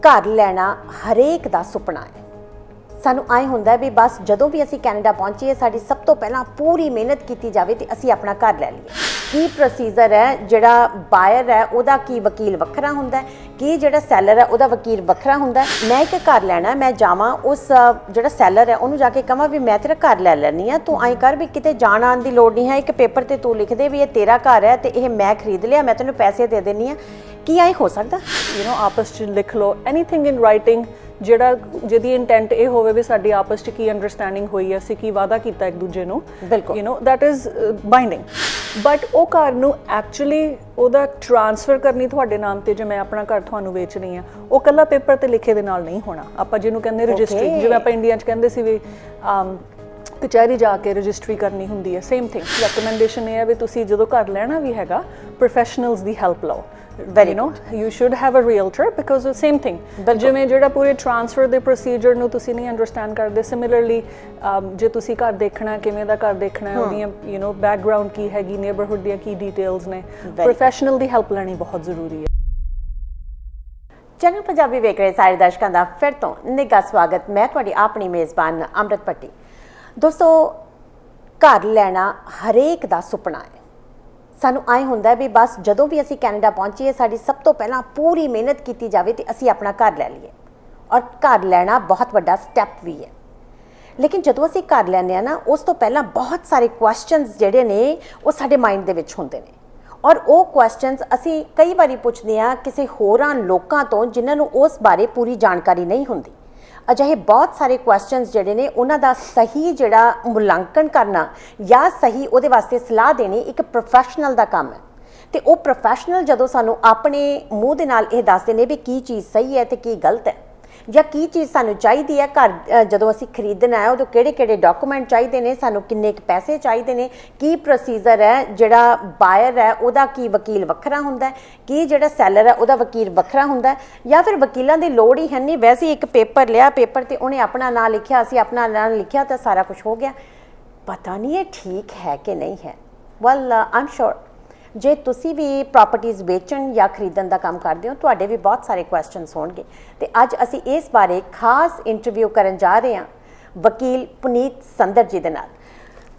घर लैना हरेक दा सुपना है। सानू आए हुंदा है भी बस जदों भी असी कैनेडा पहुंचीए साडी सब तो पहला पूरी मेहनत की जाए तो असी अपना घर लै लीए। की प्रोसीजर है, जिहड़ा बायर है उहदा की वकील वखरा हुंदा है, कि जिहड़ा सैलर है उहदा वकील वखरा हुंदा है। मैं एक घर लैना, मैं जावां उस जिहड़ा सैलर है उहनूं जाके कहां भी मैं तेरा घर लै लैनी आ, तू आई कर भी किते जाण आण दी लोड़ नहीं है, एक पेपर ते तू लिख दे भी ये तेरा घर है ते ये मैं खरीद लिया, मैं तैनूं पैसे दे देनी आ। की ऐ हो सकदा? आपस च लिख लो एनीथिंग इन राइटिंग ਜਿਹੜਾ ਜਿਹਦੀ ਇੰਟੈਂਟ ਇਹ ਹੋਵੇ ਵੀ ਸਾਡੀ ਆਪਸ 'ਚ ਕੀ ਅੰਡਰਸਟੈਂਡਿੰਗ ਹੋਈ ਹੈ, ਅਸੀਂ ਕੀ ਵਾਅਦਾ ਕੀਤਾ ਇੱਕ ਦੂਜੇ ਨੂੰ, ਦੈਟ ਇਜ਼ ਬਾਈਂਡਿੰਗ। ਬਟ ਉਹ ਘਰ ਨੂੰ ਐਕਚੁਅਲੀ ਉਹਦਾ ਟ੍ਰਾਂਸਫਰ ਕਰਨੀ ਤੁਹਾਡੇ ਨਾਮ 'ਤੇ, ਜੇ ਮੈਂ ਆਪਣਾ ਘਰ ਤੁਹਾਨੂੰ ਵੇਚਣੀ ਆ, ਉਹ ਇਕੱਲਾ ਪੇਪਰ 'ਤੇ ਲਿਖੇ ਦੇ ਨਾਲ ਨਹੀਂ ਹੋਣਾ। ਆਪਾਂ ਜਿਹਨੂੰ ਕਹਿੰਦੇ ਰਜਿਸਟਰੀ, ਜਿਵੇਂ ਆਪਾਂ ਇੰਡੀਆ 'ਚ ਕਹਿੰਦੇ ਸੀ ਵੀ ਕਚਹਿਰੀ ਜਾ ਕੇ ਰਜਿਸਟਰੀ ਕਰਨੀ ਹੁੰਦੀ ਹੈ, ਸੇਮ ਥਿੰਗ। ਰეკਮੈਂਡੇਸ਼ਨ ਇਹ ਹੈ ਵੀ ਤੁਸੀਂ ਜਦੋਂ ਘਰ ਲੈਣਾ ਵੀ ਹੈਗਾ ਪ੍ਰੋਫੈਸ਼ਨਲਸ ਦੀ ਹੈਲਪ ਲਓ। you should have a realtor because the same thing ਜਿਵੇਂ ਜਿਹੜਾ ਪੂਰੇ ਟ੍ਰਾਂਸਫਰ ਦੇ ਪ੍ਰੋਸੀਜਰ ਨੂੰ ਤੁਸੀਂ ਨਹੀਂ ਅੰਡਰਸਟੈਂਡ ਕਰਦੇ, ਸਿਮਿਲਰਲੀ ਜੇ ਤੁਸੀਂ ਘਰ ਦੇਖਣਾ, ਕਿਵੇਂ ਦਾ ਘਰ ਦੇਖਣਾ ਹੈ, ਉਹਦੀਆਂ ਬੈਕਗਰਾਉਂਡ ਕੀ ਹੈਗੀ, ਨੇਬਰਹੁੱਡ ਦੀਆਂ ਕੀ ਡਿਟੇਲਸ ਨੇ, ਪ੍ਰੋਫੈਸ਼ਨਲ ਦੀ ਹੈਲਪ ਲੈਣੀ ਬਹੁਤ ਜ਼ਰੂਰੀ ਹੈ। ਚੈਨਲ ਪੰਜਾਬੀ ਵੇਖ ਰਹੇ ਸਾਰੇ ਦਰਸ਼ਕਾਂ ਦਾ ਫਿਰ ਤੋਂ ਨਿੱਘਾ ਸਵਾਗਤ। ਮੈਂ ਤੁਹਾਡੀ ਆਪਣੀ ਮੇਜ਼ਬਾਨ ਅੰਮ੍ਰਿਤ ਭੱਟੀ। ਦੋਸਤੋ, ਘਰ ਲੈਣਾ ਹਰੇਕ ਦਾ ਸੁਪਨਾ ਹੈ। सानू आए हुंदा है भी बस जदों भी असी कैनेडा पहुंचीए साडी सब तो पहला पूरी मेहनत की जाए तो असी अपना घर लै लीए। और घर लैना बहुत वड्डा स्टैप भी है, लेकिन जदों असी घर लैंदे आ ना उस तो पहला बहुत सारे क्वेश्चनस जिहड़े ने वो साडे माइंड दे विच हुंदे ने। और वो क्वेश्चनस असी कई बारी पुछदे आ किसी होरां लोकां तो जिन्हां नूं उस बारे पूरी जानकारी नहीं हुंदी। अजिहे बहुत सारे क्वेश्चनस जिहड़े ने उन्हां दा सही जिहड़ा मुलांकन करना या सही उहदे वास्ते सलाह देनी एक प्रोफैशनल दा काम है। ते वो प्रोफैशनल जदों सानू अपने मूँह दे नाल इह दसदे ने भी की चीज़ सही है ते की गलत है, या की चीज़ सानू चाहिदी है घर जदों असी खरीदना है, उदों किहड़े डॉकूमेंट चाहिए ने, सानू किन्ने पैसे चाहिए ने, की प्रोसीजर है, जिहड़ा बायर है उहदा की वकील वखरा हुंदा है, कि जिहड़ा सैलर है उहदा वकील वखरा हुंदा है, या फिर वकीलों की लोड़ ही है नहीं, वैसे एक पेपर लिया, पेपर ते उन्हें अपना नाम लिखिया, असी अपना नाम लिखिया तो सारा कुछ हो गया। पता नहीं ये ठीक है कि नहीं है। वैल आई एम श्योर जे तुसी भी प्रॉपर्टीज़ बेचण या खरीदण का काम करते हो तुहाडे भी बहुत सारे क्वेश्चनस होणगे। ते अज असी इस बारे खास इंटरव्यू करन जा रहे हैं वकील पुनीत संदर जी दे नाल।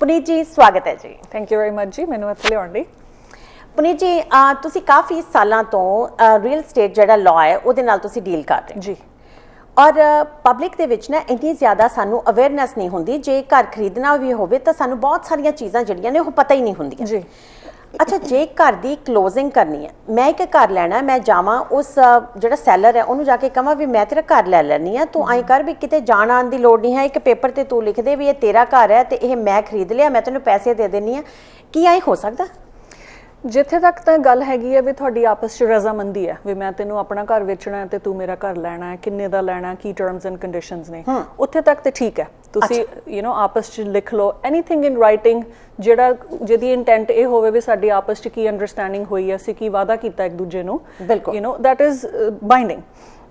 पुनीत जी, स्वागत है जी। थैंक यू वेरी मच जी, मैनूं इत्थे लिआउण लई। पुनीत जी, तुसी काफ़ी सालां तो रियल स्टेट जिहड़ा लॉ है उहदे नाल तुसी डील करदे हो जी, और पब्लिक दे विच ना इन्नी ज़्यादा सानू अवेयरनैस नहीं हुंदी। जे घर खरीदना भी होवे तां सानू बहुत सारियां चीज़ां जिहड़ियां ने ओह पता ही नहीं हुंदियां जी। अच्छा, जे घर की क्लोजिंग करनी है, मैं एक घर लैना, मैं जावां उस जिहड़ा सैलर है उन्होंने जाके कहां भी मैं तेरा घर लै लैनी आ, तू आई कर भी किते जाण आण दी लोड़ नहीं है, एक पेपर ते तू लिख दे भी ये तेरा घर है ते ये मैं खरीद लिया, मैं तैनूं पैसे दे देनी आ। की ऐ हो सकदा? जिथे तक तो गल हैगी है भी तुहाडी आपस च रजामंदी है भी मैं तेनों अपना घर वेचना है ते तू मेरा घर लैना है, किन्ने दा लैना, की टर्म्स एंड कंडीशंस ने, उत्थे तक तो ठीक है। तुसी आपस च लिख लो एनीथिंग इन राइटिंग ਜਿਹੜਾ ਜਿਹਦੀ ਇੰਟੈਂਟ ਇਹ ਹੋਵੇ ਵੀ ਸਾਡੀ ਆਪਸ 'ਚ ਕੀ ਅੰਡਰਸਟੈਂਡਿੰਗ ਹੋਈ ਹੈ, ਅਸੀਂ ਕੀ ਵਾਅਦਾ ਕੀਤਾ ਇੱਕ ਦੂਜੇ ਨੂੰ, ਦੈਟ ਇਜ਼ ਬਾਈਂਡਿੰਗ।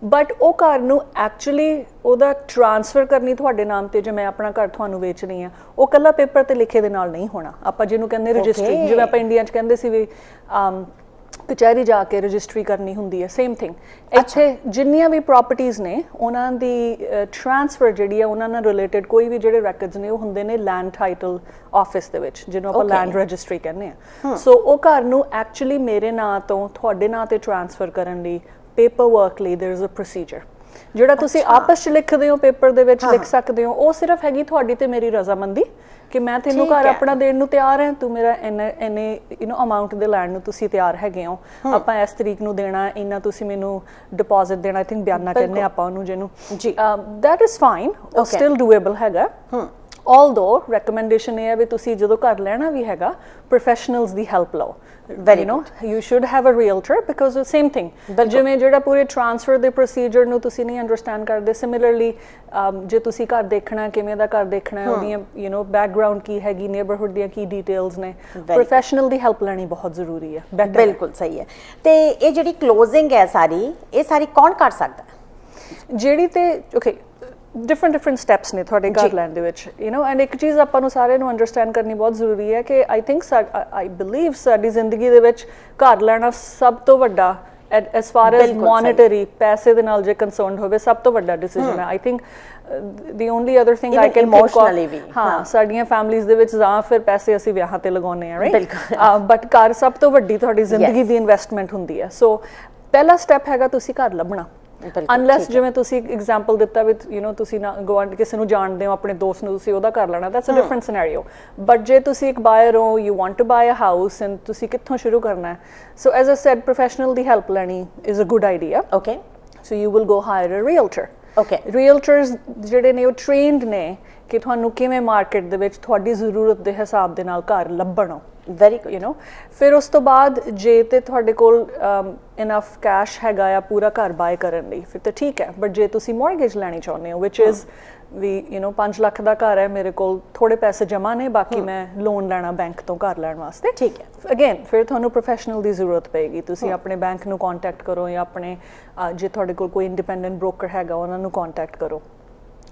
ਬਟ ਉਹ ਘਰ ਨੂੰ ਐਕਚੁਅਲੀ ਉਹਦਾ ਟ੍ਰਾਂਸਫਰ ਕਰਨੀ ਤੁਹਾਡੇ ਨਾਮ 'ਤੇ, ਜੇ ਮੈਂ ਆਪਣਾ ਘਰ ਤੁਹਾਨੂੰ ਵੇਚਣੀ ਆ, ਉਹ ਇਕੱਲਾ ਪੇਪਰ 'ਤੇ ਲਿਖੇ ਦੇ ਨਾਲ ਨਹੀਂ ਹੋਣਾ। ਆਪਾਂ ਜਿਹਨੂੰ ਕਹਿੰਦੇ ਰਜਿਸਟਰੀ, ਜਿਵੇਂ ਆਪਾਂ ਇੰਡੀਆ 'ਚ ਕਹਿੰਦੇ ਸੀ ਵੀ ਕਚਹਿਰੀ ਜਾ ਕੇ ਰਜਿਸਟਰੀ ਕਰਨੀ ਹੁੰਦੀ ਹੈ, ਸੇਮ ਥਿੰਗ। ਇੱਥੇ ਜਿੰਨੀਆਂ ਵੀ ਪ੍ਰੋਪਰਟੀਜ਼ ਨੇ ਉਹਨਾਂ ਦੀ ਟ੍ਰਾਂਸਫਰ ਜਿਹੜੀ ਹੈ ਉਹਨਾਂ ਨਾਲ ਰਿਲੇਟਡ ਕੋਈ ਵੀ ਜਿਹੜੇ ਰੈਕਰਡਸ ਨੇ ਉਹ ਹੁੰਦੇ ਨੇ ਲੈਂਡ ਟਾਈਟਲ ਆਫਿਸ ਦੇ ਵਿੱਚ, ਜਿਹਨੂੰ ਆਪਾਂ ਲੈਂਡ ਰਜਿਸਟਰੀ ਕਹਿੰਦੇ ਆ। ਸੋ ਉਹ ਘਰ ਨੂੰ ਐਕਚੁਅਲੀ ਮੇਰੇ ਨਾਂ ਤੋਂ ਤੁਹਾਡੇ ਨਾਂ 'ਤੇ ਟ੍ਰਾਂਸਫਰ ਕਰਨ ਲਈ ਪੇਪਰ ਵਰਕ ਲਈ ਦੇयर इज अ प्रोसीजर ਜਿਹੜਾ ਤੁਸੀਂ ਆਪਸ 'ਚ ਲਿਖਦੇ ਹੋ, ਪੇਪਰ ਦੇ ਵਿੱਚ ਲਿਖ ਸਕਦੇ ਹੋ। ਉਹ ਸਿਰਫ ਹੈਗੀ ਤੁਹਾਡੀ ਤੇ ਮੇਰੀ ਰਜ਼ਾਮੰਦੀ ਕਿ ਮੈਂ ਤੈਨੂੰ ਘਰ ਆਪਣਾ ਦੇਣ ਨੂੰ ਤਿਆਰ ਹਾਂ, ਤੂੰ ਮੇਰਾ ਇੰਨੇ ਅਮਾਊਂਟ ਦੇ ਲੈਣ ਨੂੰ ਤੁਸੀਂ ਤਿਆਰ ਹੈਗੇ ਹੋ, ਆਪਾਂ ਇਸ ਤਰੀਕ ਨੂੰ ਦੇਣਾ, ਇੰਨਾ ਤੁਸੀਂ ਮੈਨੂੰ ਡਿਪੋਜ਼ਿਟ ਦੇਣਾ, ਆਈ ਥਿੰਕ ਬਿਆਨਾ ਕਹਿੰਦੇ ਆਪਾਂ ਉਹਨੂੰ, ਜਿਹਨੂੰ ਜੀ ਦੈਟ ਇਜ਼ ਫਾਈਨ, ਉਹ ਸਟਿਲ ਡੂਏਬਲ ਹੈਗਾ। ऑल्दो recommendation है भी तुसी जदों घर लेना भी हैगा professionals the help low. You should have a realtor because the same thing जिवें जिहड़ा पूरे ट्रांसफर दे प्रोसीजर नूं तुसी नहीं अंडरस्टैंड करदे, सिमिलरली जे तुसी घर देखना, किवें दा घर देखना है, ओहदियां बैकग्राउंड की हैगी, नेबरहुड दियां की डिटेल्स ने, प्रोफेशनल दी हेल्प लैनी बहुत जरूरी है। बिल्कुल सही है। ते ये जिहड़ी क्लोजिंग है ये सारी कौन कर सकदा? जिहड़ी ते ओके डिफरेंट स्टैप्स ने थोड़े घर लैन दे विच, एंड एक चीज़ आपां नूं सारे नूं अंडरस्टैंड करनी बहुत जरूरी है कि आई थिंक आई बिलीव साडी जिंदगी दे विच घर लैना सब तो वड्डा ਐਸ ਫਾਰ ਐਸ ਬਿਲਕੁਲ ਸਹੀ। ਮੋਨਿਟਰੀ ਪੈਸੇ ਦੇ ਨਾਲ ਜੇ ਕੰਸਰਨਡ ਹੋਵੇ ਸਭ ਤੋਂ ਵੱਡਾ ਡਿਸੀਜਨ ਹੈ I think the only other thing I Even can emotionally ਵੀ, ਹਾਂ ਸਾਡੀਆਂ ਫੈਮਿਲੀਜ਼ ਦੇ ਵਿੱਚ ਜਾਂ ਫਿਰ ਪੈਸੇ ਅਸੀਂ ਵਿਆਹਾਂ ਤੇ ਲਗਾਉਂਦੇ ਆ ਰਾਈਟ ਬਿਲਕੁਲ। ਬਟ ਘਰ ਸਭ ਤੋਂ ਵੱਡੀ ਤੁਹਾਡੀ ਜ਼ਿੰਦਗੀ ਦੀ ਇਨਵੈਸਟਮੈਂਟ ਹੁੰਦੀ ਹੈ ਸੋ ਪਹਿਲਾ ਸਟੈਪ ਹੈਗਾ ਤੁਸੀਂ ਘਰ ਲੱਭਣਾ ਬਿਲਕੁਲ, ਅਨਲੈਸ ਜਿਵੇਂ ਤੁਸੀਂ ਐਗਜ਼ਾਮਪਲ ਦਿੱਤਾ ਵਿਦ ਤੁਸੀਂ ਨਾ ਗਵਾਂਢ ਕਿਸੇ ਨੂੰ ਜਾਣਦੇ ਹੋ ਆਪਣੇ ਦੋਸਤ ਨੂੰ ਤੁਸੀਂ ਉਹਦਾ ਕਰ ਲੈਣਾ that's a different scenario but ਜੇ ਤੁਸੀਂ ਇੱਕ ਬਾਇਰ ਹੋ you want to buy a house and ਤੁਸੀਂ ਕਿੱਥੋਂ ਸ਼ੁਰੂ ਕਰਨਾ ਹੈ so as I said professional ਦੀ ਹੈਲਪ ਲੈਣੀ is a good idea okay so you will go hire a realtor okay realtors ਜਿਹੜੇ ਨੇ ਉਹ ਟ੍ਰੇਨਡ ਨੇ ਕਿ ਤੁਹਾਨੂੰ ਕਿਵੇਂ ਮਾਰਕੀਟ ਦੇ ਵਿੱਚ ਤੁਹਾਡੀ ਜ਼ਰੂਰਤ ਦੇ ਹਿਸਾਬ ਦੇ ਨਾਲ ਘਰ ਲੱਭਣਾ ਵੈਰੀ ਗੁੱਡ ਯੂ نو ਫਿਰ ਉਸ ਤੋਂ ਬਾਅਦ ਜੇ ਤੇ ਤੁਹਾਡੇ ਕੋਲ ਇਨਫ ਕੈਸ਼ ਹੈਗਾ ਆ ਪੂਰਾ ਘਰ ਬਾਏ ਕਰਨ ਲਈ ਫਿਰ ਤਾਂ ਠੀਕ ਹੈ ਬਟ ਜੇ ਤੁਸੀਂ ਮੌਰਗੇਜ ਲੈਣੀ ਚਾਹੁੰਦੇ ਹੋ which is we you know 5 lakh ਦਾ ਘਰ ਹੈ ਮੇਰੇ ਕੋਲ ਥੋੜੇ ਪੈਸੇ ਜਮ੍ਹਾਂ ਨੇ ਬਾਕੀ ਮੈਂ ਲੋਨ ਲੈਣਾ ਬੈਂਕ ਤੋਂ ਘਰ ਲੈਣ ਵਾਸਤੇ ਠੀਕ ਹੈ ਅਗੇਨ ਫਿਰ ਤੁਹਾਨੂੰ ਪ੍ਰੋਫੈਸ਼ਨਲ ਦੀ ਜ਼ਰੂਰਤ ਪਏਗੀ ਤੁਸੀਂ ਆਪਣੇ ਬੈਂਕ ਨੂੰ ਕੰਟੈਕਟ ਕਰੋ ਜਾਂ ਆਪਣੇ ਜੇ ਤੁਹਾਡੇ ਕੋਲ ਕੋਈ ਇੰਡੀਪੈਂਡੈਂਟ ਬ੍ਰੋਕਰ ਹੈਗਾ ਉਹਨਾਂ ਨੂੰ ਕੰਟੈਕਟ ਕਰੋ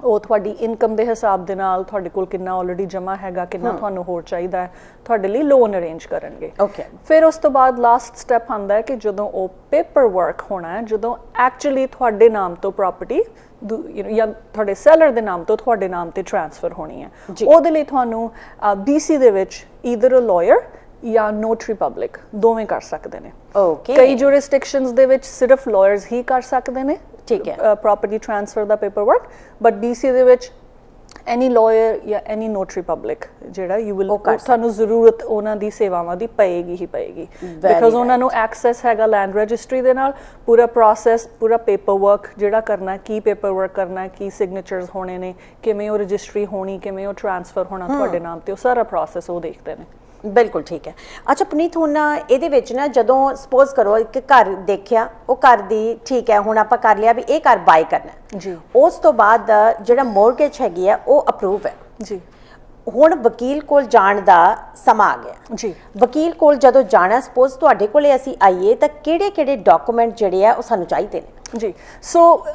ਉਹ ਤੁਹਾਡੀ ਇਨਕਮ ਦੇ ਹਿਸਾਬ ਦੇ ਨਾਲ ਤੁਹਾਡੇ ਕੋਲ ਕਿੰਨਾ ਆਲਰੇਡੀ ਜਮ੍ਹਾਂ ਹੈਗਾ ਕਿੰਨਾ ਤੁਹਾਨੂੰ ਹੋਰ ਚਾਹੀਦਾ ਹੈ ਤੁਹਾਡੇ ਲਈ ਲੋਨ ਅਰੇਂਜ ਕਰਨਗੇ ਓਕੇ ਫਿਰ ਉਸ ਤੋਂ ਬਾਅਦ ਲਾਸਟ ਸਟੈਪ ਆਉਂਦਾ ਹੈ ਕਿ ਜਦੋਂ ਉਹ ਪੇਪਰ ਵਰਕ ਹੋਣਾ ਹੈ ਜਦੋਂ ਐਕਚੁਅਲੀ ਤੁਹਾਡੇ ਨਾਮ ਤੋਂ ਪ੍ਰਾਪਰਟੀ ਜਾਂ ਤੁਹਾਡੇ ਸੈਲਰ ਦੇ ਨਾਮ ਤੋਂ ਤੁਹਾਡੇ ਨਾਮ ਤੇ ਟ੍ਰਾਂਸਫਰ ਹੋਣੀ ਹੈ ਉਹਦੇ ਲਈ ਤੁਹਾਨੂੰ BC ਦੇ ਵਿੱਚ ਈਦਰ ਅ ਲਾਇਰ ਜਾਂ ਨੋਟਰੀ ਪਬਲਿਕ ਦੋਵੇਂ ਕਰ ਸਕਦੇ ਨੇ ਓਕੇ ਕਈ ਜੁਰਿਸਡਿਕਸ਼ਨਸ ਦੇ ਵਿੱਚ ਸਿਰਫ ਲਾਇਰਸ ਹੀ ਕਰ ਸਕਦੇ ਨੇ ਠੀਕ ਹੈ property transfer the paper work but BC ਦੇ ਵਿੱਚ ਐਨੀ ਲਾਇਰ ਜਾਂ ਐਨੀ ਨੋਟਰੀ ਪਬਲਿਕ ਜਿਹੜਾ ਯੂ ਵਿਲ ਤੁਹਾਨੂੰ ਜ਼ਰੂਰਤ ਉਹਨਾਂ ਦੀ ਸੇਵਾਵਾਂ ਦੀ ਪਏਗੀ ਹੀ ਪਏਗੀ ਬਿਕਾਜ਼ ਉਹਨਾਂ ਨੂੰ ਐਕਸੈਸ ਹੈਗਾ ਲੈਂਡ ਰਜਿਸਟਰੀ ਦੇ ਨਾਲ ਪੂਰਾ ਪ੍ਰੋਸੈਸ ਪੂਰਾ ਪੇਪਰ ਵਰਕ ਜਿਹੜਾ ਕਰਨਾ ਕੀ ਪੇਪਰ ਵਰਕ ਕਰਨਾ ਕੀ ਸਿਗਨੇਚਰਸ ਹੋਣੇ ਨੇ ਕਿਵੇਂ ਉਹ ਰਜਿਸਟਰੀ ਹੋਣੀ ਕਿਵੇਂ ਉਹ ਟ੍ਰਾਂਸਫਰ ਹੋਣਾ ਤੁਹਾਡੇ ਨਾਮ ਤੇ ਉਹ ਸਾਰਾ ਪ੍ਰੋਸੈਸ ਉਹ ਦੇਖਦੇ ਨੇ ਬਿਲਕੁਲ ਠੀਕ ਹੈ ਅੱਛਾ ਪੁਨੀਤ ਹੁਣ ਇਹਦੇ ਵਿੱਚ ਨਾ ਜਦੋਂ ਸਪੋਜ਼ ਕਰੋ ਇੱਕ ਘਰ ਦੇਖਿਆ ਉਹ ਘਰ ਦੀ ਠੀਕ ਹੈ ਹੁਣ ਆਪਾਂ ਕਰ ਲਿਆ ਵੀ ਇਹ ਘਰ ਬਾਈ ਕਰਨਾ ਜੀ ਉਸ ਤੋਂ ਬਾਅਦ ਜਿਹੜਾ ਮੌਰਗੇਜ ਹੈਗੀ ਆ ਉਹ ਅਪਰੂਵ ਹੈ ਜੀ ਹੁਣ ਵਕੀਲ ਕੋਲ ਜਾਣ ਦਾ ਸਮਾਂ ਆ ਗਿਆ ਜੀ ਵਕੀਲ ਕੋਲ ਜਦੋਂ ਜਾਣਾ ਸਪੋਜ਼ ਤੁਹਾਡੇ ਕੋਲੇ ਅਸੀਂ ਆਈਏ ਤਾਂ ਕਿਹੜੇ ਡਾਕੂਮੈਂਟ ਜਿਹੜੇ ਆ ਉਹ ਸਾਨੂੰ ਚਾਹੀਦੇ ਨੇ ਜੀ ਸੋ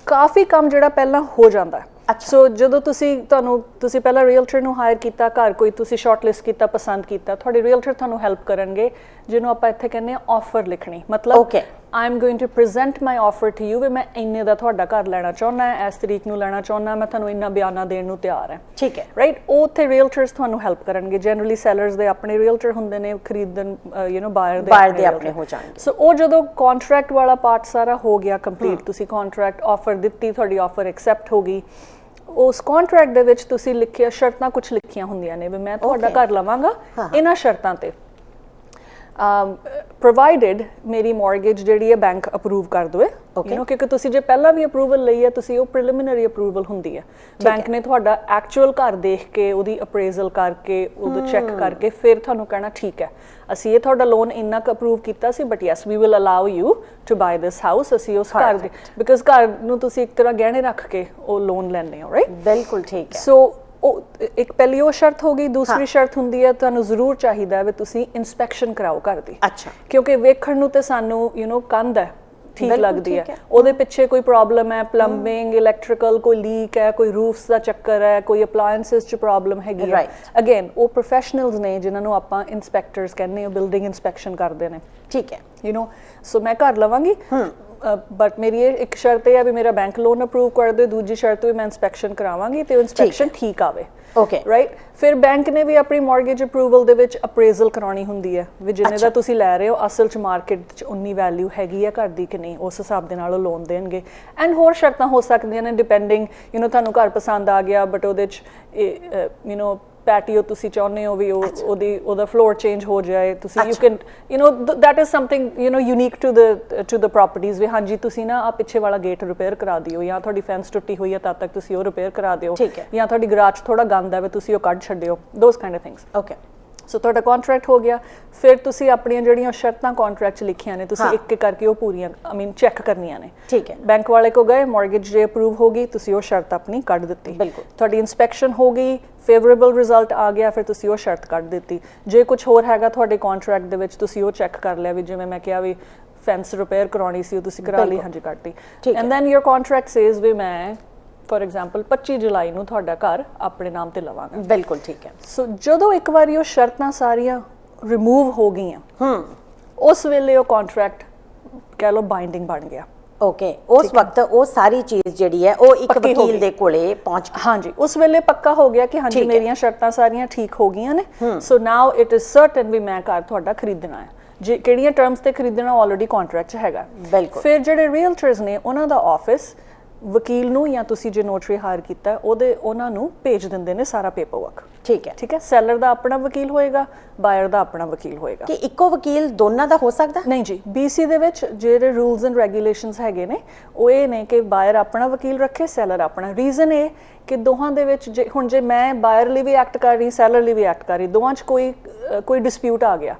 ਕਾਫੀ ਕੰਮ ਜਿਹੜਾ ਪਹਿਲਾਂ ਹੋ ਜਾਂਦਾ ਹੈ ਸੋ ਜਦੋਂ ਤੁਸੀਂ ਪਹਿਲਾਂ ਰੀਅਲਟਰ ਨੂੰ ਹਾਇਰ ਕੀਤਾ ਘਰ ਕੋਈ ਤੁਸੀਂ ਸ਼ਾਰਟਲਿਸਟ ਕੀਤਾ ਪਸੰਦ ਕੀਤਾ ਤੁਹਾਡੇ ਰੀਅਲਟਰ ਤੁਹਾਨੂੰ ਹੈਲਪ ਕਰਨਗੇ ਜਿਹਨੂੰ ਆਪਾਂ ਇੱਥੇ ਕਹਿੰਦੇ ਆ ਆਫਰ ਲਿਖਣੀ ਮਤਲਬ I am going to present my offer to you ਵੀ ਮੈਂ ਇੰਨੇ ਦਾ ਤੁਹਾਡਾ ਘਰ ਲੈਣਾ ਚਾਹੁੰਦਾ ਹਾਂ ਇਸ ਤਰੀਕ ਨੂੰ ਲੈਣਾ ਚਾਹੁੰਦਾ ਮੈਂ ਤੁਹਾਨੂੰ ਇੰਨਾ ਬਿਆਨਾ ਦੇਣ ਨੂੰ ਤਿਆਰ ਹਾਂ ਠੀਕ ਹੈ ਰਾਈਟ ਉਹ ਉੱਥੇ ਰੀਅਲਟਰਸ ਤੁਹਾਨੂੰ ਹੈਲਪ ਕਰਨਗੇ ਜਨਰਲੀ ਸੈਲਰਸ ਦੇ ਆਪਣੇ ਰੀਅਲਟਰ ਹੁੰਦੇ ਨੇ ਖਰੀਦਣ ਬਾਇਰ ਦੇ ਆਪਣੇ ਹੋ ਜਾਣਗੇ ਸੋ ਉਹ ਜਦੋਂ ਕੰਟਰੈਕਟ ਵਾਲਾ ਪਾਰਟ ਸਾਰਾ ਹੋ ਗਿਆ ਕੰਪਲੀਟ ਤੁਸੀਂ ਕੰਟਰੈਕਟ ਆਫਰ ਦਿੱਤੀ ਤੁਹਾਡੀ ਆਫਰ ਐਕਸੈਪਟ ਹੋ ਗਈ ਉਸ ਕੰਟਰੈਕਟ ਦੇ ਵਿੱਚ ਤੁਸੀਂ ਲਿਖਿਆ ਸ਼ਰਤਾਂ ਕੁਝ ਲਿਖੀਆਂ ਹੁੰਦੀਆਂ ਨੇ ਵੀ ਮੈਂ ਤੁਹਾਡਾ ਘਰ ਲਵਾਂਗਾ ਇਹਨਾਂ ਸ਼ਰਤਾਂ ਤੇ ਪ੍ਰੋਵਾਈਡਡ ਮੇਰੀ ਮੌਰਗੇਜ ਜਿਹੜੀ ਹੈ ਬੈਂਕ ਅਪਰੂਵ ਕਰ ਦੇਵੇ ਕਿਉਂਕਿ ਤੁਸੀਂ ਜੇ ਪਹਿਲਾਂ ਵੀ ਅਪਰੂਵਲ ਲਈ ਹੈ ਤੁਸੀਂ ਉਹ ਪ੍ਰੀਲਿਮਿਨਰੀ ਅਪਰੂਵਲ ਹੁੰਦੀ ਹੈ ਬੈਂਕ ਨੇ ਤੁਹਾਡਾ ਐਕਚੁਅਲ ਘਰ ਦੇਖ ਕੇ ਉਹਦੀ ਅਪਰੇਜ਼ਲ ਕਰਕੇ ਉਹਦਾ ਚੈੱਕ ਕਰਕੇ ਫਿਰ ਤੁਹਾਨੂੰ ਕਹਿਣਾ ਠੀਕ ਹੈ ਅਸੀਂ ਇਹ ਤੁਹਾਡਾ ਲੋਨ ਇੰਨਾ ਕੁ ਅਪਰੂਵ ਕੀਤਾ ਸੀ but yes we will allow you to buy this house ਅਸੀਂ ਉਸ ਘਰ ਦੇ ਬਿਕਾਜ਼ ਘਰ ਨੂੰ ਤੁਸੀਂ ਇੱਕ ਤਰ੍ਹਾਂ ਗਹਿਣੇ ਰੱਖ ਕੇ ਉਹ ਲੋਨ ਲੈਂਦੇ ਹੋ ਰਾਈਟ ਬਿਲਕੁਲ ਠੀਕ ਹੈ ਸੋ ਉਹ ਇੱਕ ਪਹਿਲੀ ਉਹ ਸ਼ਰਤ ਹੋ ਗਈ ਦੂਸਰੀ ਸ਼ਰਤ ਹੁੰਦੀ ਹੈ ਤੁਹਾਨੂੰ ਜ਼ਰੂਰ ਚਾਹੀਦਾ ਹੈ ਵੀ ਤੁਸੀਂ ਇਨਸਪੈਕਸ਼ਨ ਕਰਾਓ ਘਰ ਦੀ ਅੱਛਾ ਕਿਉਂਕਿ ਵੇਖਣ ਨੂੰ ਤੇ ਸਾਨੂੰ ਕੰਧ ਹੈ ਠੀਕ ਲੱਗਦੀ ਹੈ ਉਹਦੇ ਪਿੱਛੇ ਕੋਈ ਪ੍ਰੋਬਲਮ ਹੈ ਪਲੰਬਿੰਗ ਇਲੈਕਟ੍ਰੀਕਲ ਕੋਈ ਲੀਕ ਹੈ ਕੋਈ ਰੂਫਸ ਦਾ ਚੱਕਰ ਹੈ ਕੋਈ ਅਪਲਾਈਐਂਸਸ 'ਚ ਪ੍ਰੋਬਲਮ ਹੈਗੀ ਹੈ ਅਗੇਨ ਉਹ ਪ੍ਰੋਫੈਸ਼ਨਲਸ ਨੇ ਜਿਨ੍ਹਾਂ ਨੂੰ ਆਪਾਂ ਇਨਸਪੈਕਟਰਸ ਕਹਿੰਦੇ ਹਾਂ ਬਿਲਡਿੰਗ ਇਨਸਪੈਕਸ਼ਨ ਕਰਦੇ ਨੇ ਠੀਕ ਹੈ ਸੋ ਮੈਂ ਘਰ ਲਵਾਂਗੀ ਬਟ ਮੇਰੀ ਇੱਕ ਸ਼ਰਤ ਇਹ ਹੈ ਵੀ ਮੇਰਾ ਬੈਂਕ ਲੋਨ ਅਪਰੂਵ ਕਰ ਦੇ ਦੂਜੀ ਸ਼ਰਤ ਵੀ ਮੈਂ ਇਨਸਪੈਕਸ਼ਨ ਕਰਾਵਾਂਗੀ ਤੇ ਉਹ ਇਨਸਪੈਕਸ਼ਨ ਠੀਕ ਆਵੇ ਰਾਈਟ ਫਿਰ ਬੈਂਕ ਨੇ ਵੀ ਆਪਣੀ ਮੌਰਗੇਜ ਅਪਰੂਵਲ ਦੇ ਵਿੱਚ ਅਪਰੇਜ਼ਲ ਕਰਾਉਣੀ ਹੁੰਦੀ ਹੈ ਵੀ ਜਿੰਨੇ ਦਾ ਤੁਸੀਂ ਲੈ ਰਹੇ ਹੋ ਅਸਲ 'ਚ ਮਾਰਕੀਟ 'ਚ ਉਨੀ ਵੈਲਿਊ ਹੈਗੀ ਹੈ ਘਰ ਦੀ ਕਿ ਨਹੀਂ ਉਸ ਹਿਸਾਬ ਦੇ ਨਾਲ ਉਹ ਲੋਨ ਦੇਣਗੇ ਐਂਡ ਹੋਰ ਸ਼ਰਤਾਂ ਹੋ ਸਕਦੀਆਂ ਨੇ ਡਿਪੈਂਡਿੰਗ ਤੁਹਾਨੂੰ ਘਰ ਪਸੰਦ ਆ ਗਿਆ ਬਟ ਉਹਦੇ 'ਚ ਪੈਟੀਓ ਤੁਸੀਂ ਚਾਹੁੰਦੇ ਹੋ ਵੀ ਉਹਦਾ ਫਲੋਰ ਚੇਂਜ ਹੋ ਜਾਏ ਤੁਸੀਂ you can that is something unique to the properties ਵੀ ਹਾਂਜੀ ਤੁਸੀਂ ਨਾ ਆ ਪਿੱਛੇ ਵਾਲਾ ਗੇਟ ਰਿਪੇਅਰ ਕਰਾ ਦਿਓ ਜਾਂ ਤੁਹਾਡੀ ਫੈਂਸ ਟੁੱਟੀ ਹੋਈ ਹੈ ਤਦ ਤੱਕ ਤੁਸੀਂ ਉਹ ਰਿਪੇਅਰ ਕਰਾ ਦਿਓ ਜਾਂ ਤੁਹਾਡੀ ਗਰਾਜ ਥੋੜਾ ਗੰਦ ਹੈ ਵੀ ਤੁਸੀਂ ਉਹ ਕੱਢ ਛੱਡਿਓ those kind of things okay so ਤੁਹਾਡਾ ਕੰਟਰੈਕਟ ਹੋ ਗਿਆ ਫਿਰ ਤੁਸੀਂ ਆਪਣੀਆਂ ਜਿਹੜੀਆਂ ਸ਼ਰਤਾਂ ਕੰਟਰੈਕਟ 'ਚ ਲਿਖੀਆਂ ਨੇ ਤੁਸੀਂ ਇੱਕ ਇੱਕ ਕਰਕੇ ਉਹ ਪੂਰੀਆਂ ਚੈੱਕ ਕਰਨੀਆਂ ਨੇ ਠੀਕ ਹੈ ਬੈਂਕ ਵਾਲੇ ਕੋ ਗਏ ਮੌਰਗੇਜ ਜੇ ਅਪਰੂਵ ਹੋ ਗਈ ਤੁਸੀਂ ਉਹ ਸ਼ਰਤ ਆਪਣੀ ਕੱਢ ਦਿੱਤੀ ਤੁਹਾਡੀ ਇਨਸਪੈਕਸ਼ਨ ਹੋ ਗਈ ਫੇਵਰੇਬਲ ਰਿਜ਼ਲਟ ਆ ਗਿਆ ਫਿਰ ਤੁਸੀਂ ਉਹ ਸ਼ਰਤ ਕੱਢ ਦਿੱਤੀ ਜੇ ਕੁਝ ਹੋਰ ਹੈਗਾ ਤੁਹਾਡੇ ਕੰਟਰੈਕਟ ਦੇ ਵਿੱਚ ਤੁਸੀਂ ਉਹ ਚੈੱਕ ਕਰ ਲਿਆ ਵੀ ਜਿਵੇਂ ਮੈਂ ਕਿਹਾ ਵੀ ਫੈਂਸ ਰਿਪੇਅਰ ਕਰਾਉਣੀ ਸੀ ਉਹ ਤੁਸੀਂ ਕਰਾ ਲਈ ਹਾਂਜੀ ਕੱਢਤੀ and then your contract says we ਮੈਂ ਫॉर ਐਗਜ਼ਾਮਪਲ 25 ਜੁਲਾਈ ਨੂੰ ਤੁਹਾਡਾ ਘਰ ਆਪਣੇ ਨਾਮ ਤੇ ਲਵਾਂਗਾ ਬਿਲਕੁਲ ਠੀਕ ਹੈ ਸੋ ਜਦੋਂ ਇੱਕ ਵਾਰੀ ਉਹ ਸ਼ਰਤਾਂ ਸਾਰੀਆਂ ਰਿਮੂਵ ਹੋ ਗਈਆਂ ਉਸ ਵੇਲੇ ਉਹ ਕੰਟਰੈਕਟ ਕਹਿ ਲਓ ਬਾਈਂਡਿੰਗ ਬਣ ਗਿਆ। ਓਕੇ, ਉਸ ਵਕਤ ਉਹ ਸਾਰੀ ਚੀਜ਼ ਜਿਹੜੀ ਹੈ ਉਹ ਇੱਕ ਵਕੀਲ ਦੇ ਕੋਲੇ ਪਹੁੰਚ ਗਈ। ਹਾਂਜੀ, ਉਸ ਵੇਲੇ ਪੱਕਾ ਹੋ ਗਿਆ ਕਿ ਹਾਂਜੀ ਮੇਰੀਆਂ ਸ਼ਰਤਾਂ ਸਾਰੀਆਂ ਠੀਕ ਹੋ ਗਈਆਂ ਨੇ। ਸੋ ਨਾਓ ਇਟ ਇਜ਼ ਸਰਟਨ ਵੀ ਮੈਂ ਘਰ ਤੁਹਾਡਾ ਖਰੀਦਣਾ ਹੈ। ਜੇ ਕਿਹੜੀਆਂ ਟਰਮਸ ਤੇ ਖਰੀਦਣਾ ਆਲਰੇਡੀ ਕੰਟਰੈਕਟ 'ਚ ਹੈਗਾ। ਬਿਲਕੁਲ। ਫਿਰ ਜਿਹੜੇ ਰੀਅਲਟਰਸ ਨੇ ਉਹਨਾਂ ਦਾ ਆਫਿਸ ਵਕੀਲ ਨੂੰ ਜਾਂ ਤੁਸੀਂ ਜੇ ਨੋਟਰੀ ਹਾਇਰ ਕੀਤਾ ਉਹਨਾਂ ਨੂੰ ਭੇਜ ਦਿੰਦੇ ਨੇ ਸਾਰਾ ਪੇਪਰ ਵਰਕ। ਠੀਕ ਹੈ। ਠੀਕ ਹੈ, ਸੈਲਰ ਦਾ ਆਪਣਾ ਵਕੀਲ ਹੋਏਗਾ, ਬਾਇਰ ਦਾ ਆਪਣਾ ਵਕੀਲ ਹੋਏਗਾ। ਕਿ ਇੱਕੋ ਵਕੀਲ ਦੋਨਾਂ ਦਾ ਹੋ ਸਕਦਾ? ਨਹੀਂ ਜੀ, BC ਦੇ ਵਿੱਚ ਜਿਹੜੇ ਰੂਲਸ ਐਂਡ ਰੈਗੂਲੇਸ਼ਨਸ ਹੈਗੇ ਨੇ ਉਹ ਇਹ ਨੇ ਕਿ ਬਾਇਰ ਆਪਣਾ ਵਕੀਲ ਰੱਖੇ, ਸੈਲਰ ਆਪਣਾ। ਰੀਜ਼ਨ ਇਹ ਕਿ ਦੋਹਾਂ ਦੇ ਵਿੱਚ ਹੁਣ ਜੇ ਮੈਂ ਬਾਇਰ ਲਈ ਵੀ ਐਕਟ ਕਰ ਰਹੀ, ਸੈਲਰ ਲਈ ਵੀ ਐਕਟ ਕਰ ਰਹੀ, ਦੋਵਾਂ 'ਚ ਕੋਈ ਡਿਸਪਿਊਟ ਆ ਗਿਆ,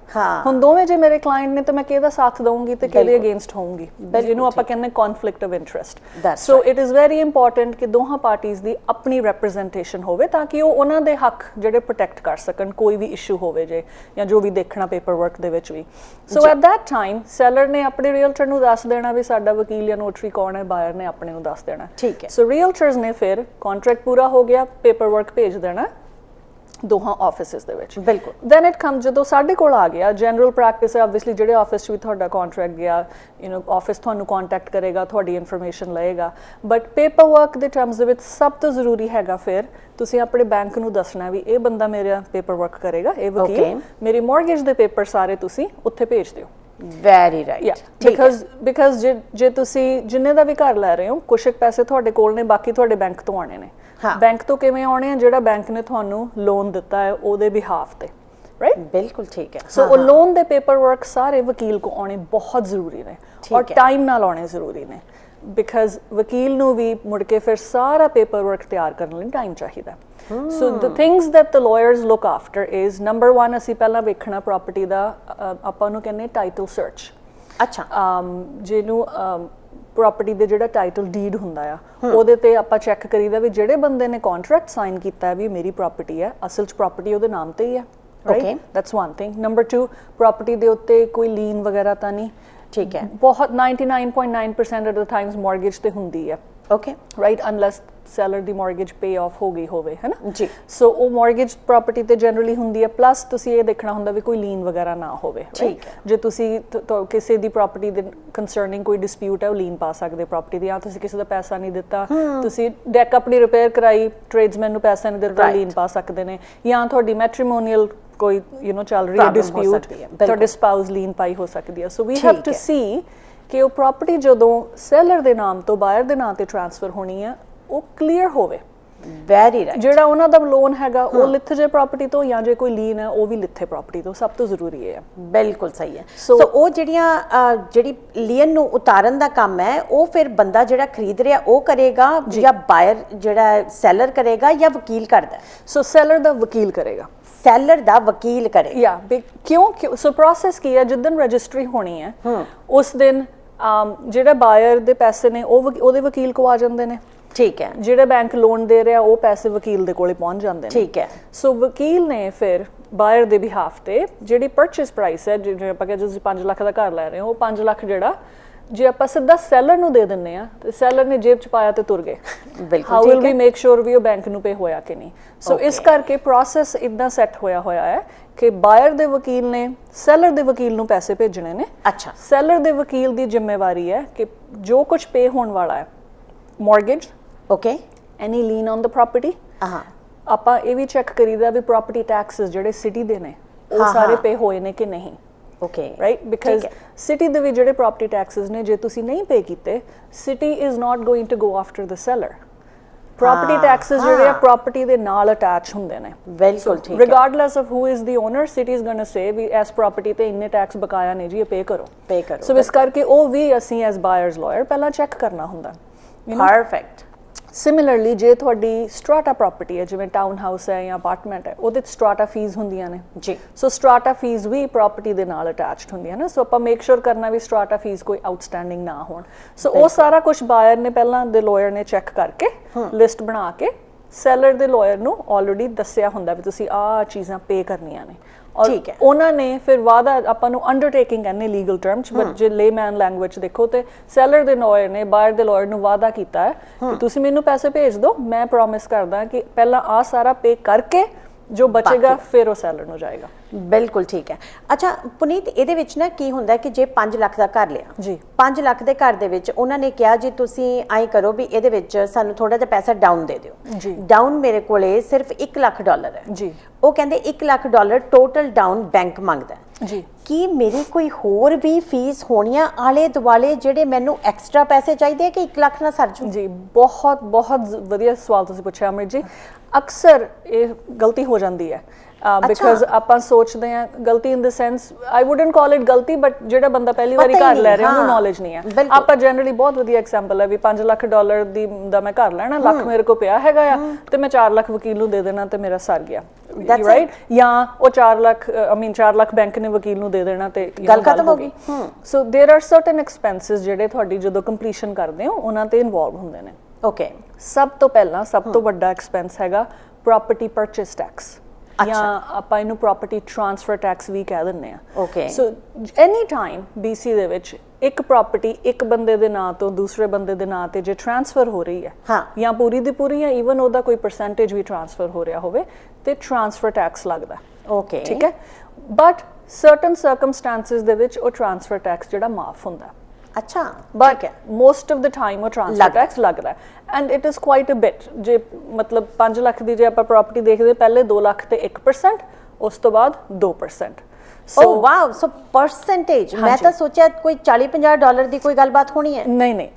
ਹੁਣ ਦੋਵੇਂ ਜੇ ਮੇਰੇ ਕਲਾਇੰਟ ਨੇ ਤਾਂ ਮੈਂ ਕਿਹਦਾ ਸਾਥ ਦਊਂਗੀ ਤੇ ਕਿਹਦੇ ਅਗੇਂਸਟ ਹੋਊਂਗੀ, ਜਿਹਨੂੰ ਆਪਾਂ ਕਹਿੰਦੇ conflict of interest. So it is very important ਕਿ ਦੋਹਾਂ ਪਾਰਟੀਜ਼ ਦੀ ਆਪਣੀ ਰੈਪਰੈਜ਼ੈਂਟੇਸ਼ਨ ਹੋਵੇ ਤਾਂ ਕਿ ਉਹ ਉਹਨਾਂ ਦੇ ਹੱਕ ਜਿਹੜੇ ਪ੍ਰੋਟੈਕਟ ਕਰ ਸਕਣ ਕੋਈ ਵੀ ਇਸ਼ੂ ਹੋਵੇ ਜੇ ਜਾਂ ਜੋ ਵੀ ਦੇਖਣਾ ਪੇਪਰ ਵਰਕ ਦੇ ਵਿੱਚ ਵੀ। So at that time seller ਨੇ ਆਪਣੇ ਰੀਅਲਟਰ ਨੂੰ ਦੱਸ ਦੇਣਾ ਵੀ ਸਾਡਾ ਵਕੀਲ ਜਾਂ ਨੋਟਰੀ ਕੌਣ ਹੈ, ਬਾਇਰ ਨੇ ਆਪਣੇ ਨੂੰ ਦੱਸ ਦੇਣਾ। ਠੀਕ ਹੈ। ਸੋ ਰੀਅਲਟਰਸ ਨੇ ਫਿਰ ਕੰਟਰੈਕਟ ਪੂਰਾ ਹੋ ਗਿਆ, ਪੇਪਰ ਵਰਕ ਭੇਜ ਦੇਣਾ ਦੋਹਾਂ ਆਫਿਸਿਸ ਦੇ ਵਿੱਚ। ਬਿਲਕੁਲ। ਦੈਨ ਇਟ ਕਮ ਜਦੋਂ ਸਾਡੇ ਕੋਲ ਆ ਗਿਆ, ਜਨਰਲ ਪ੍ਰੈਕਟਿਸ ਹੈ ਆਬਵੀਅਸਲੀ ਜਿਹੜੇ ਆਫਿਸ 'ਚ ਵੀ ਤੁਹਾਡਾ ਕੰਟਰੈਕਟ ਗਿਆ, ਆਫਿਸ ਤੁਹਾਨੂੰ ਕੰਟੈਕਟ ਕਰੇਗਾ, ਤੁਹਾਡੀ ਇਨਫੋਰਮੇਸ਼ਨ ਲਏਗਾ। ਬਟ ਪੇਪਰ ਵਰਕ ਦੇ ਟਰਮਸ ਦੇ ਵਿੱਚ ਸਭ ਤੋਂ ਜ਼ਰੂਰੀ ਹੈਗਾ ਫਿਰ ਤੁਸੀਂ ਆਪਣੇ ਬੈਂਕ ਨੂੰ ਦੱਸਣਾ ਵੀ ਇਹ ਬੰਦਾ ਮੇਰਾ ਪੇਪਰ ਵਰਕ ਕਰੇਗਾ, ਇਹ ਵਕੀਲ ਮੇਰੀ ਮੌਰਗੇਜ ਦੇ ਪੇਪਰ ਸਾਰੇ ਤੁਸੀਂ ਉੱਥੇ ਭੇਜ ਦਿਓ। Very right. ਬਿਕਾਜ਼ ਜੇ ਤੁਸੀਂ ਜਿੰਨੇ ਦਾ ਵੀ ਘਰ ਲੈ ਰਹੇ ਹੋ ਕੁਛ ਪੈਸੇ ਤੁਹਾਡੇ ਕੋਲ ਨੇ, ਬਾਕੀ ਤੁਹਾਡੇ ਬੈਂਕ ਤੋਂ ਆਣੇ ਨੇ। ਬੈਂਕ ਤੋਂ ਕਿਵੇਂ ਆਉਣੇ ਆ? ਜਿਹੜਾ ਬੈਂਕ ਨੇ ਤੁਹਾਨੂੰ ਲੋਨ ਦਿੱਤਾ ਹੈ ਉਹਦੇ ਬਿਹਾਫ ਤੇ, ਰਾਈਟ? ਬਿਲਕੁਲ ਠੀਕ ਹੈ। ਸੋ ਉਹ ਲੋਨ ਦੇ ਪੇਪਰ ਵਰਕ ਸਾਰੇ ਵਕੀਲ ਕੋ ਆਉਣੇ ਬਹੁਤ ਜ਼ਰੂਰੀ ਨੇ ਔਰ ਟਾਈਮ ਨਾਲ ਆਉਣੇ ਜ਼ਰੂਰੀ ਨੇ, ਬਿਕਾਜ਼ ਵਕੀਲ ਨੂੰ ਵੀ ਮੁੜ ਕੇ ਫਿਰ ਸਾਰਾ ਪੇਪਰ ਵਰਕ ਤਿਆਰ ਕਰਨ ਲਈ ਟਾਈਮ ਚਾਹੀਦਾ। So the things that the lawyers look after is number 1 ਅਸੀਂ ਪਹਿਲਾਂ ਵੇਖਣਾ ਪ੍ਰੋਪਰਟੀ ਦਾ, ਆਪਾਂ ਨੂੰ ਕਹਿੰਦੇ ਟਾਈਟਲ ਸਰਚ। ਅੱਛਾ। ਜਿਹਨੂੰ ਪ੍ਰੋਪਰਟੀ ਦੇ ਜਿਹੜਾ ਟਾਈਟਲ ਡੀਡ ਹੁੰਦਾ ਆ ਉਹਦੇ ਤੇ ਆਪਾਂ ਚੈੱਕ ਕਰੀਦਾ ਵੀ ਜਿਹੜੇ ਬੰਦੇ ਨੇ ਕੰਟਰੈਕਟ ਸਾਈਨ ਕੀਤਾ ਹੈ ਵੀ ਮੇਰੀ ਪ੍ਰੋਪਰਟੀ ਹੈ, ਅਸਲ 'ਚ ਪ੍ਰੋਪਰਟੀ ਉਹਦੇ ਨਾਮ ਤੇ ਹੀ ਹੈ, right? That's one thing. Number 2, property ਦੇ ਉੱਤੇ ਕੋਈ ਲੀਨ ਵਗੈਰਾ ਤਾਂ ਨਹੀਂ। ਠੀਕ ਹੈ। ਬਹੁਤ 99.9% ਆਫ ਦ ਟਾਈਮਸ ਮੌਰਗੇਜ ਤੇ ਹੁੰਦੀ ਹੈ। Okay, right? Unless seller the mortgage pay of ਹੋ ਗਈ ਹੋਵੇ, ਹੈ ਨਾ ਜੀ। ਸੋ ਉਹ ਮੌਰਗੇਜ ਪ੍ਰੋਪਰਟੀ ਤੇ ਜਨਰਲੀ ਹੁੰਦੀ ਹੈ। ਪਲੱਸ ਤੁਸੀਂ ਇਹ ਦੇਖਣਾ ਹੁੰਦਾ ਵੀ ਕੋਈ ਲੀਨ ਵਗੈਰਾ ਨਾ ਹੋਵੇ। ਠੀਕ ਹੈ। ਜੇ ਤੁਸੀਂ ਕਿਸੇ ਦੀ ਪ੍ਰੋਪਰਟੀ ਦੇ ਕੰਸਰਨਿੰਗ ਕੋਈ ਡਿਸਪਿਊਟ ਹੈ ਉਹ ਲੀਨ ਪਾ ਸਕਦੇ ਪ੍ਰੋਪਰਟੀ ਦੀ। ਜਾਂ ਤੁਸੀਂ ਕਿਸੇ ਦਾ ਪੈਸਾ ਨਹੀਂ ਦਿੱਤਾ, ਤੁਸੀਂ ਡੈਕ ਆਪਣੀ ਰਿਪੇਅਰ ਕਰਾਈ, ਟ੍ਰੇਡਸਮੈਨ ਨੂੰ ਪੈਸਾ ਨਹੀਂ ਦਿੱਤਾ, ਲੀਨ ਪਾ ਸਕਦੇ ਨੇ। ਜਾਂ ਤੁਹਾਡੀ ਮੈਟਰੀਮੋਨੀਅਲ ਕੋਈ ਚੱਲ ਰਹੀ ਹੈ ਡਿਸਪਿਊਟ, ਤੁਹਾਡੇ ਸਪਾਊਸ ਲੀਨ ਪਾਈ ਹੋ ਸਕਦੀ ਹੈ। ਸੋ ਵੀ ਹੈਵ ਟੂ ਸੀ ਕਿ ਉਹ ਪ੍ਰੋਪਰਟੀ ਜਦੋਂ ਸੈਲਰ ਦੇ ਨਾਮ ਤੋਂ ਬਾਇਰ ਦੇ ਨਾਮ ਤੇ ਟ੍ਰਾਂਸਫਰ ਹੋਣੀ ਹੈ ਉਹ ਕਲੀਅਰ ਹੋਵੇ। Very right. ਜਿਹੜਾ ਉਹਨਾਂ ਦਾ ਲੋਨ ਹੈਗਾ ਉਹ ਲਿੱਥ ਜੇ ਪ੍ਰਾਪਰਟੀ ਤੋਂ, ਜਾਂ ਜੇ ਕੋਈ ਲੀਨ ਹੈ ਉਹ ਵੀ ਲਿੱਥੇ ਪ੍ਰਾਪਰਟੀ ਤੋਂ। ਸਭ ਤੋਂ ਜ਼ਰੂਰੀ ਹੈ। ਬਿਲਕੁਲ ਸਹੀ ਹੈ। ਸੋ ਉਹ ਜਿਹੜੀ ਲੀਨ ਨੂੰ ਉਤਾਰਨ ਦਾ ਕੰਮ ਹੈ ਉਹ ਫਿਰ ਬੰਦਾ ਜਿਹੜਾ ਖਰੀਦ ਰਿਹਾ ਉਹ ਕਰੇਗਾ ਜਾਂ ਬਾਇਰ ਜਿਹੜਾ ਸੈਲਰ ਕਰੇਗਾ ਜਾਂ ਵਕੀਲ ਕਰਦਾ? ਸੋ ਸੈਲਰ ਦਾ ਵਕੀਲ ਕਰੇਗਾ। ਸੈਲਰ ਦਾ ਵਕੀਲ ਕਰੇ? ਯਾ ਕਿਉਂ? ਸੋ ਪ੍ਰੋਸੈਸ ਕੀ ਹੈ, ਜਿੱਦਣ ਰਜਿਸਟਰੀ ਹੋਣੀ ਹੈ ਉਸ ਦਿਨ ਜਿਹੜਾ ਬਾਇਰ ਦੇ ਪੈਸੇ ਨੇ ਉਹ ਉਹਦੇ ਵਕੀਲ ਕੋ ਆ ਜਾਂਦੇ ਨੇ। ਠੀਕ ਹੈ। ਜਿਹੜੇ ਬੈਂਕ ਲੋਨ ਦੇ ਰਿਹਾ ਉਹ ਪੈਸੇ ਵਕੀਲ ਦੇ ਕੋਲੇ ਪਹੁੰਚ ਜਾਂਦੇ ਨੇ। ਠੀਕ ਹੈ। ਸੋ ਵਕੀਲ ਨੇ ਫਿਰ ਬਾਇਰ ਦੇ ਬਿਹਾਫ ਤੇ ਜਿਹੜੀ ਪਰਚੇਸ ਪ੍ਰਾਈਸ ਹੈ, ਜਿਵੇਂ ਆਪਾਂ ਕਹਿੰਦੇ ਤੁਸੀਂ 5 ਲੱਖ ਦਾ ਘਰ ਲੈ ਰਹੇ ਹੋ, ਉਹ 5 ਲੱਖ ਜਿਹੜਾ ਜੇ ਆਪਾਂ ਸਿੱਧਾ ਸੈਲਰ ਨੂੰ ਦੇ ਦਿੰਨੇ ਆ ਤੇ ਸੈਲਰ ਨੇ ਜੇਬ 'ਚ ਪਾਇਆ ਤੇ ਤੁਰ ਗਏ। ਬਿਲਕੁਲ। How will we make sure we ਉਹ ਬੈਂਕ ਨੂੰ ਪੇ ਹੋਇਆ ਕਿ ਨਹੀਂ? ਸੋ ਇਸ ਕਰਕੇ ਪ੍ਰੋਸੈਸ ਇਦਾਂ ਸੈੱਟ ਹੋਇਆ ਹੈ ਕਿ ਬਾਇਰ ਦੇ ਵਕੀਲ ਨੇ ਸੈਲਰ ਦੇ ਵਕੀਲ ਨੂੰ ਪੈਸੇ ਭੇਜਣੇ ਨੇ। ਅੱਛਾ। ਸੈਲਰ ਦੇ ਵਕੀਲ ਦੀ ਜ਼ਿੰਮੇਵਾਰੀ ਹੈ ਕਿ ਜੋ ਕੁਝ ਪੇ ਹੋਣ ਵਾਲਾ ਹੈ, mortgage, okay, any lean on the property, ਆਪਾਂ ਇਹ ਵੀ ਚੈੱਕ ਕਰੀਦਾ ਵੀ ਪ੍ਰੋਪਰਟੀ ਟੈਕਸਸ ਜਿਹੜੇ ਸਿਟੀ ਦੇ ਨੇ ਉਹ ਸਾਰੇ ਪੇ ਹੋਏ ਨੇ ਕਿ ਨਹੀਂ। Okay, right? ਬਿਕਾਜ਼ ਸਿਟੀ ਦੇ ਵੀ ਜਿਹੜੇ ਪ੍ਰੋਪਰਟੀ ਟੈਕਸਸ ਨੇ ਜੇ ਤੁਸੀਂ ਨਹੀਂ ਪੇ ਕੀਤੇ, city is not going to go after the seller. Property taxes ਜਿਹੜੇ ਆ ਪ੍ਰੋਪਰਟੀ ਦੇ ਨਾਲ ਅਟੈਚ ਹੁੰਦੇ ਨੇ। ਬਿਲਕੁਲ ਠੀਕ ਹੈ। Regardless of who is the owner, city is going to say ਵੀ ਇਸ ਪ੍ਰੋਪਰਟੀ ਤੇ ਇੰਨੇ ਟੈਕਸ ਬਕਾਇਆ ਨੇ ਜੀ, ਇਹ ਪੇ ਕਰੋ। ਸੋ ਇਸ ਕਰਕੇ ਉਹ ਵੀ ਅਸੀਂ ਐਜ਼ ਬਾਇਰਸ ਲਾਇਰ ਪਹਿਲਾਂ ਚੈੱਕ ਕਰਨਾ ਹੁੰਦਾ। ਪਰਫੈਕਟ। ਸਿਮਿਲਰਲੀ ਜੇ ਤੁਹਾਡੀ ਸਟਰਾਟਾ ਪ੍ਰੋਪਰਟੀ ਹੈ, ਜਿਵੇਂ ਟਾਊਨ ਹਾਊਸ ਹੈ ਜਾਂ ਅਪਾਰਟਮੈਂਟ ਹੈ, ਉਹਦੇ 'ਚ ਸਟਰਾਟਾ ਫੀਸ ਹੁੰਦੀਆਂ ਨੇ ਜੀ। ਸੋ ਸਟਰਾਟਾ ਫੀਸ ਵੀ ਪ੍ਰੋਪਰਟੀ ਦੇ ਨਾਲ ਅਟੈਚਡ ਹੁੰਦੀਆਂ ਨੇ। ਸੋ ਆਪਾਂ ਮੇਕ ਸ਼ੋਰ ਕਰਨਾ ਵੀ ਸਟਰਾਟਾ ਫੀਸ ਕੋਈ ਆਊਟਸਟੈਂਡਿੰਗ ਨਾ ਹੋਣ। ਸੋ ਉਹ ਸਾਰਾ ਕੁਝ ਬਾਇਰ ਨੇ ਪਹਿਲਾਂ ਦੇ ਲਾਇਰ ਨੇ ਚੈੱਕ ਕਰਕੇ ਲਿਸਟ ਬਣਾ ਕੇ ਸੈਲਰ ਦੇ ਲਾਇਰ ਨੂੰ ਆਲਰੇਡੀ ਦੱਸਿਆ ਹੁੰਦਾ ਵੀ ਤੁਸੀਂ ਆਹ ਚੀਜ਼ਾਂ ਪੇ ਕਰਨੀਆਂ ਨੇ। ਔਰ ਉਹਨਾਂ ਨੇ ਫਿਰ ਵਾਅਦਾ, ਆਪਾਂ ਨੂੰ ਅੰਡਰਟੇਕਿੰਗ ਕਹਿੰਦੇ ਲੀਗਲ ਟਰਮ 'ਚ, ਬਟ ਜੇ ਲੇਮੈਨ ਲੈਂਗੁਏਜ ਦੇਖੋ ਤੇ ਸੈਲਰ ਦੇ ਲਾਇਰ ਨੇ ਬਾਇਰ ਦੇ ਲਾਇਰ ਨੂੰ ਵਾਅਦਾ ਕੀਤਾ ਹੈ ਕਿ ਤੁਸੀਂ ਮੈਨੂੰ ਪੈਸੇ ਭੇਜ ਦਿਓ, ਮੈਂ ਪ੍ਰੋਮਿਸ ਕਰਦਾ ਕਿ ਪਹਿਲਾਂ ਆਹ ਸਾਰਾ ਪੇ ਕਰਕੇ ਜੋ ਬਚੇਗਾ ਫਿਰ ਉਹ ਸੈਲਰ ਨੂੰ ਜਾਏਗਾ। ਬਿਲਕੁਲ ਠੀਕ ਹੈ। ਅੱਛਾ ਪੁਨੀਤ, ਇਹਦੇ ਵਿੱਚ ਨਾ ਕੀ ਹੁੰਦਾ ਕਿ ਜੇ 5 ਲੱਖ ਦਾ ਘਰ ਲਿਆ ਜੀ 5 ਲੱਖ ਦੇ ਘਰ ਦੇ ਵਿੱਚ ਉਹਨਾਂ ਨੇ ਕਿਹਾ ਜੀ ਤੁਸੀਂ ਐਂ ਕਰੋ ਵੀ ਇਹਦੇ ਵਿੱਚ ਸਾਨੂੰ ਥੋੜਾ ਜਿਹਾ ਪੈਸਾ ਡਾਊਨ ਦੇ ਦਿਓ। ਜੀ ਡਾਊਨ ਮੇਰੇ ਕੋਲੇ ਸਿਰਫ $1 ਲੱਖ ਹੈ। ਜੀ ਉਹ ਕਹਿੰਦੇ $1 ਲੱਖ ਟੋਟਲ ਡਾਊਨ ਬੈਂਕ ਮੰਗਦਾ ਜੀ ਕੀ ਮੇਰੀ ਕੋਈ ਹੋਰ ਵੀ ਫੀਸ ਹੋਣੀਆਂ ਆਲੇ ਦੁਆਲੇ ਜਿਹੜੇ ਮੈਨੂੰ ਐਕਸਟਰਾ ਪੈਸੇ ਚਾਹੀਦੇ ਕਿ 1 ਲੱਖ ਨਾਲ ਸਰ ਜੂ? ਜੀ ਬਹੁਤ ਬਹੁਤ ਵਧੀਆ ਸਵਾਲ ਤੁਸੀਂ ਪੁੱਛਿਆ ਅਮਰਿਤ ਜੀ। ਅਕਸਰ ਇਹ ਗਲਤੀ ਹੋ ਜਾਂਦੀ ਹੈ ਬਿਕਾਜ਼ ਆਪਾਂ ਸੋਚਦੇ ਹਾਂ ਗਲਤੀ in the sense I wouldn't call it ਗਲਤੀ ਬਟ ਜਿਹੜਾ ਬੰਦਾ ਪਹਿਲੀ ਵਾਰੀ ਘਰ ਲੈ ਰਿਹਾ ਉਹਨੂੰ ਨੌਲੇਜ ਨਹੀਂ ਹੈ। ਆਪਾਂ ਜਨਰਲੀ ਬਹੁਤ ਵਧੀਆ ਐਗਜ਼ਾਮਪਲ ਹੈ ਵੀ $5 ਲੱਖ ਦਾ ਮੈਂ ਘਰ ਲੈਣਾ, ਲੱਖ ਮੇਰੇ ਕੋਲ ਪਿਆ ਹੈਗਾ ਆ ਤੇ ਮੈਂ 4 ਲੱਖ ਵਕੀਲ ਨੂੰ ਦੇ ਦੇਣਾ ਤੇ ਮੇਰਾ ਸਰ ਗਿਆ, ਰਾਈਟ? ਜਾਂ ਉਹ 4 ਲੱਖ ਬੈਂਕ ਨੇ ਵਕੀਲ ਨੂੰ ਦੇ ਦੇਣਾ ਤੇ ਗੱਲ ਖਤਮ ਹੋ ਗਈ। So there are certain expenses ਜਿਹੜੇ ਤੁਹਾਡੀ ਜਦੋਂ ਕੰਪਲੀਸ਼ਨ ਕਰਦੇ ਹੋ ਉਹਨਾਂ ਤੇ ਇਨਵੋਲਵ ਹੁੰਦੇ ਨੇ। ਓਕੇ, ਸਭ ਤੋਂ ਪਹਿਲਾਂ ਸਭ ਤੋਂ ਵੱਡਾ ਐਕਸਪੈਂਸ ਹੈਗਾ ਪ੍ਰੋਪਰਟੀ ਪਰਚੇਸ ਟੈਕਸ ਜਾਂ ਆਪਾਂ ਇਹਨੂੰ ਪ੍ਰੋਪਰਟੀ ਟ੍ਰਾਂਸਫਰ ਟੈਕਸ ਵੀ ਕਹਿ ਦਿੰਦੇ ਆ। ਓਕੇ, ਸੋ ਐਨੀ ਟਾਈਮ BC ਦੇ ਵਿੱਚ ਇੱਕ ਪ੍ਰਾਪਰਟੀ ਇੱਕ ਬੰਦੇ ਦੇ ਨਾਂ ਤੋਂ ਦੂਸਰੇ ਬੰਦੇ ਦੇ ਨਾਂ ਤੇ ਜੇ ਟ੍ਰਾਂਸਫਰ ਹੋ ਰਹੀ ਹੈ ਜਾਂ ਪੂਰੀ ਦੀ ਪੂਰੀ ਜਾਂ ਈਵਨ ਉਹਦਾ ਕੋਈ ਪਰਸੈਂਟੇਜ ਵੀ ਟ੍ਰਾਂਸਫਰ ਹੋ ਰਿਹਾ ਹੋਵੇ ਤੇ ਟ੍ਰਾਂਸਫਰ ਟੈਕਸ ਲੱਗਦਾ। ਓਕੇ, ਠੀਕ ਹੈ, ਬਟ ਸਰਟਨ ਸਰਕਮਸਟੈਂਸਸ ਦੇ ਵਿੱਚ ਉਹ ਟ੍ਰਾਂਸਫਰ ਟੈਕਸ ਜਿਹੜਾ ਮਾਫ ਹੁੰਦਾ। ਅੱਛਾ, but most of the time ਉਹ ਟ੍ਰਾਂਸਫਰ ਟੈਕਸ ਲੱਗਦਾ and it is quite a bit. ਜੇ ਮਤਲਬ 5 ਲੱਖ ਦੀ ਜੇ ਆਪਾਂ ਪ੍ਰਾਪਰਟੀ ਦੇਖਦੇ ਪਹਿਲੇ 2 ਲੱਖ ਤੇ 1%, ਉਸ ਤੋਂ ਬਾਅਦ 2%। ਓ ਵਾਓ, ਸੋ ਪਰਸੈਂਟੇਜ ਮੈਂ ਤਾਂ ਸੋਚਿਆ ਕੋਈ $40-50 ਦੀ ਕੋਈ ਗੱਲਬਾਤ ਹੋਣੀ ਹੈ। ਨਹੀਂ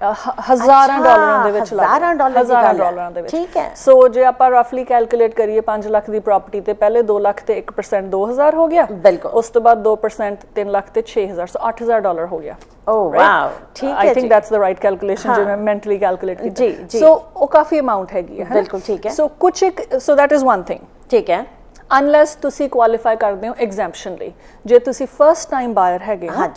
ਹਜ਼ਾਰਾਂ ਡਾਲਰਾਂ ਦੇ ਵਿੱਚ ਹਜ਼ਾਰਾਂ ਡਾਲਰਾਂ ਦੇ ਵਿੱਚ। ਠੀਕ ਹੈ। ਸੋ ਜੇ ਆਪਾਂ ਰਫਲੀ ਕੈਲਕੂਲੇਟ ਕਰੀਏ 5 ਲੱਖ ਦੀ ਪ੍ਰਾਪਰਟੀ ਤੇ ਪਹਿਲੇ 2 ਲੱਖ ਤੇ 1% 2000 ਹੋ ਗਿਆ। ਬਿਲਕੁਲ। ਉਸ ਤੋਂ ਬਾਅਦ 2% 3 ਲੱਖ ਤੇ 6000, ਸੋ $8000 ਹੋ ਗਿਆ। ਓ ਵਾਓ, ਠੀਕ ਹੈ ਜੀ। I think that's the right calculation ਜੇ ਮੈਂ ਮੈਂਟਲੀ ਕੈਲਕੂਲੇਟ ਕੀਤਾ। ਜੀ। ਸੋ ਉਹ ਕਾਫੀ ਅਮਾਉਂਟ ਹੈਗੀ ਹੈ। ਬਿਲਕੁਲ ਠੀਕ ਹੈ। ਸੋ that is one thing। ਠੀਕ ਹੈ। ਅਨਲੈਸ ਤੁਸੀਂ ਕੁਆਲੀਫਾਈ ਕਰਦੇ ਹੋ ਐਗਜ਼ੈਂਪਸ਼ਨ ਲਈ। ਜੇ ਤੁਸੀਂ ਫਸਟ ਟਾਈਮ ਬਾਇਰ ਹੈਗੇ ਹੋ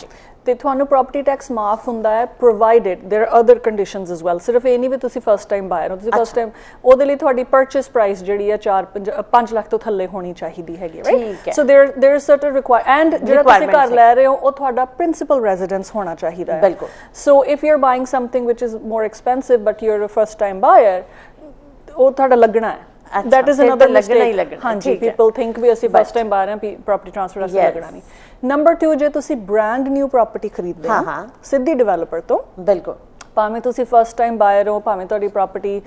ਤੇ ਤੁਹਾਨੂੰ ਪ੍ਰਾਪਰਟੀ ਟੈਕਸ ਮਾਫ ਹੁੰਦਾ ਹੈ provided there are other conditions as well. ਸਿਰਫ ਇਹ ਨਹੀਂ ਵੀ ਤੁਸੀਂ ਫਸਟ ਟਾਈਮ ਬਾਇਰ ਹੋ, ਤੁਸੀਂ ਫਸਟ ਟਾਈਮ ਉਹਦੇ ਲਈ ਤੁਹਾਡੀ ਪਰਚੇਸ ਪ੍ਰਾਈਸ ਜਿਹੜੀ ਹੈ 5 ਲੱਖ ਤੋਂ ਥੱਲੇ ਹੋਣੀ ਚਾਹੀਦੀ ਹੈਗੀ, right? So there is certain require and ਜਿਹੜਾ ਤੁਸੀਂ ਘਰ ਲੈ ਰਹੇ ਹੋ ਉਹ ਤੁਹਾਡਾ ਪ੍ਰਿੰਸੀਪਲ ਰੈਜ਼ੀਡੈਂਸ ਹੋਣਾ ਚਾਹੀਦਾ ਹੈ। ਬਿਲਕੁਲ। So if you are buying something which is more expensive but you are a first time buyer, ਉਹ ਤੁਹਾਡਾ ਲੱਗਣਾ ਹੈ। That is another mistake। ਹਾਂਜੀ, people think ਵੀ ਅਸੀਂ ਫਸਟ ਟਾਈਮ ਬਾਹਰ ਆ ਪ੍ਰੋਪਰਟੀ ਟ੍ਰਾਂਸਫਰ ਵਾਸਤੇ ਲੱਗਣਾ ਨਹੀਂ। ਨੰਬਰ 2, ਜੇ ਤੁਸੀਂ ਬ੍ਰਾਂਡ ਨਿਊ ਪ੍ਰਾਪਰਟੀ ਖਰੀਦਦੇ ਹੋ ਸਿੱਧੀ ਡਿਵੈਲਪਰ ਤੋਂ, ਬਿਲਕੁਲ, ਭਾਵੇਂ ਤੁਸੀਂ ਫਸਟ ਟਾਈਮ ਬਾਇਰ ਹੋ, ਭਾਵੇਂ ਤੁਹਾਡੀ ਪ੍ਰਾਪਰਟੀ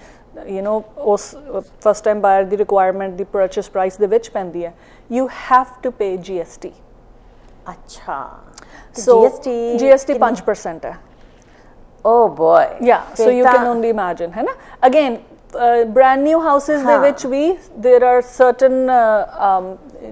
ਉਸ ਫਸਟ ਟਾਈਮ ਬਾਇਰ ਦੀ ਰਿਕੁਆਇਰਮੈਂਟ ਦੀ ਪਰਚੇਸ ਪ੍ਰਾਈਸ ਦੇ ਵਿੱਚ ਪੈਂਦੀ ਹੈ, you have to pay GST। ਅੱਛਾ, GST 5% ਹੈ। Oh boy, yeah, so you can only imagine, है ना? Again, brand new houses ਦੇ ਵਿੱਚ ਵੀ there are certain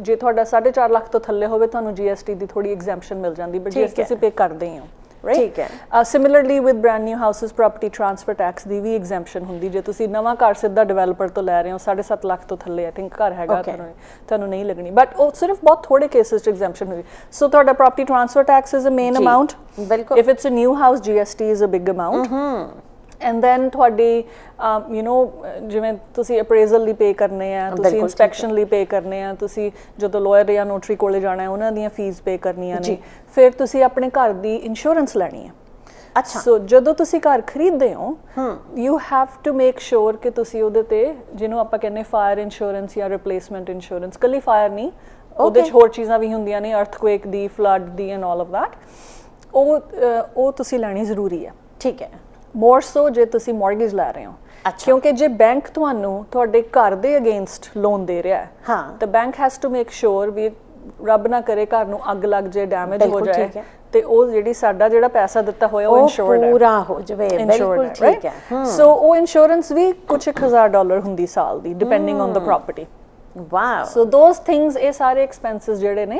ਜੇ ਤੁਹਾਡਾ 4.5 ਲੱਖ ਤੋਂ ਥੱਲੇ ਹੋਵੇ ਤੁਹਾਨੂੰ GST ਦੀ ਥੋੜੀ ਐਗਜ਼ੈਂਪਸ਼ਨ ਮਿਲ ਜਾਂਦੀ, ਬਟ GST ਤੁਸੀਂ ਪੇ ਕਰਦੇ ਹੋ, ਰਾਈਟ? ਠੀਕ ਹੈ। Similarly with brand new houses property transfer tax the we exemption ਹੁੰਦੀ। ਜੇ ਤੁਸੀਂ ਨਵਾਂ ਘਰ ਸਿੱਧਾ ਡਿਵੈਲਪਰ ਤੋਂ ਲੈ ਰਹੇ ਹੋ 7.5 ਲੱਖ ਤੋਂ ਥੱਲੇ ਆਈ ਥਿੰਕ ਘਰ ਹੈਗਾ ਤੁਹਾਨੂੰ ਨਹੀਂ ਲੱਗਣੀ, ਬਟ ਉਹ ਸਿਰਫ ਬਹੁਤ ਥੋੜੇ ਕੇਸਿਸ 'ਚ ਐਗਜ਼ੈਂਪਸ਼ਨ ਹੁੰਦੀ। ਸੋ ਤੁਹਾਡਾ property transfer tax is a main amount. ਬਿਲਕੁਲ। If it's a new house GST is a big amount. And then ਤੁਹਾਡੀ ਜਿਵੇਂ ਤੁਸੀਂ ਅਪਰੇਜ਼ਲ ਲਈ ਪੇ ਕਰਨੇ ਆ, ਤੁਸੀਂ ਇਨਸਪੈਕਸ਼ਨ ਲਈ ਪੇ ਕਰਨੇ ਆ, ਤੁਸੀਂ ਜਦੋਂ ਲਾਇਰ ਜਾਂ ਨੋਟਰੀ ਕੋਲੇ ਜਾਣਾ ਹੈ ਉਹਨਾਂ ਦੀਆਂ ਫੀਸ ਪੇ ਕਰਨੀਆਂ ਨੇ, ਫਿਰ ਤੁਸੀਂ ਆਪਣੇ ਘਰ ਦੀ ਇੰਸ਼ੋਰੈਂਸ ਲੈਣੀ ਹੈ। ਅੱਛਾ, ਸੋ ਜਦੋਂ ਤੁਸੀਂ ਘਰ ਖਰੀਦਦੇ ਹੋ you have to make sure ਕਿ ਤੁਸੀਂ ਉਹਦੇ ਤੇ ਜਿਹਨੂੰ ਆਪਾਂ ਕਹਿੰਦੇ ਫਾਇਰ ਇੰਸ਼ੋਰੈਂਸ ਜਾਂ ਰਿਪਲੇਸਮੈਂਟ ਇੰਸ਼ੋਰੈਂਸ, ਕੱਲੀ ਫਾਇਰ ਨਹੀਂ, ਉਹਦੇ 'ਚ ਹੋਰ ਚੀਜ਼ਾਂ ਵੀ ਹੁੰਦੀਆਂ ਨੇ, ਅਰਥਕੁਏਕ ਦੀ, ਫਲੱਡ ਦੀ ਐਂਡ ਆਲ ਆਫ ਦੈਟ, ਉਹ ਤੁਸੀਂ ਲੈਣੀ ਜ਼ਰੂਰੀ ਹੈ। ਠੀਕ ਹੈ। ਮੋਰ ਸੋ ਜੇ ਤੁਸੀਂ ਮੌਰਗੇਜ ਲੈ ਰਹੇ ਹੋ, ਕਿਉਂਕਿ ਜੇ ਬੈਂਕ ਤੁਹਾਨੂੰ ਤੁਹਾਡੇ ਘਰ ਦੇ ਅਗੇਂਸਟ ਲੋਨ ਦੇ ਰਿਹਾ ਹੈ ਤਾਂ bank has to make sure ਵੀ ਰੱਬ ਨਾ ਕਰੇ ਘਰ ਨੂੰ ਅੱਗ ਲੱਗ ਜਾਏ, ਡੈਮੇਜ ਹੋ ਜਾਏ ਤੇ ਉਹ ਜਿਹੜੀ ਸਾਡਾ ਜਿਹੜਾ ਪੈਸਾ ਦਿੱਤਾ ਹੋਇਆ ਉਹ ਇੰਸ਼ੋਰਡ ਹੈ, ਪੂਰਾ ਹੋ ਜਾਵੇ। ਬਿਲਕੁਲ ਠੀਕ ਹੈ। ਸੋ ਉਹ ਇੰਸ਼ੋਰੈਂਸ ਵੀ ਕੁਝ $1000 ਹੁੰਦੀ ਸਾਲ ਦੀ, depending on the property. Wow. So those things, ਇਹ ਸਾਰੇ ਐਕਸਪੈਂਸਸ ਜਿਹੜੇ ਨੇ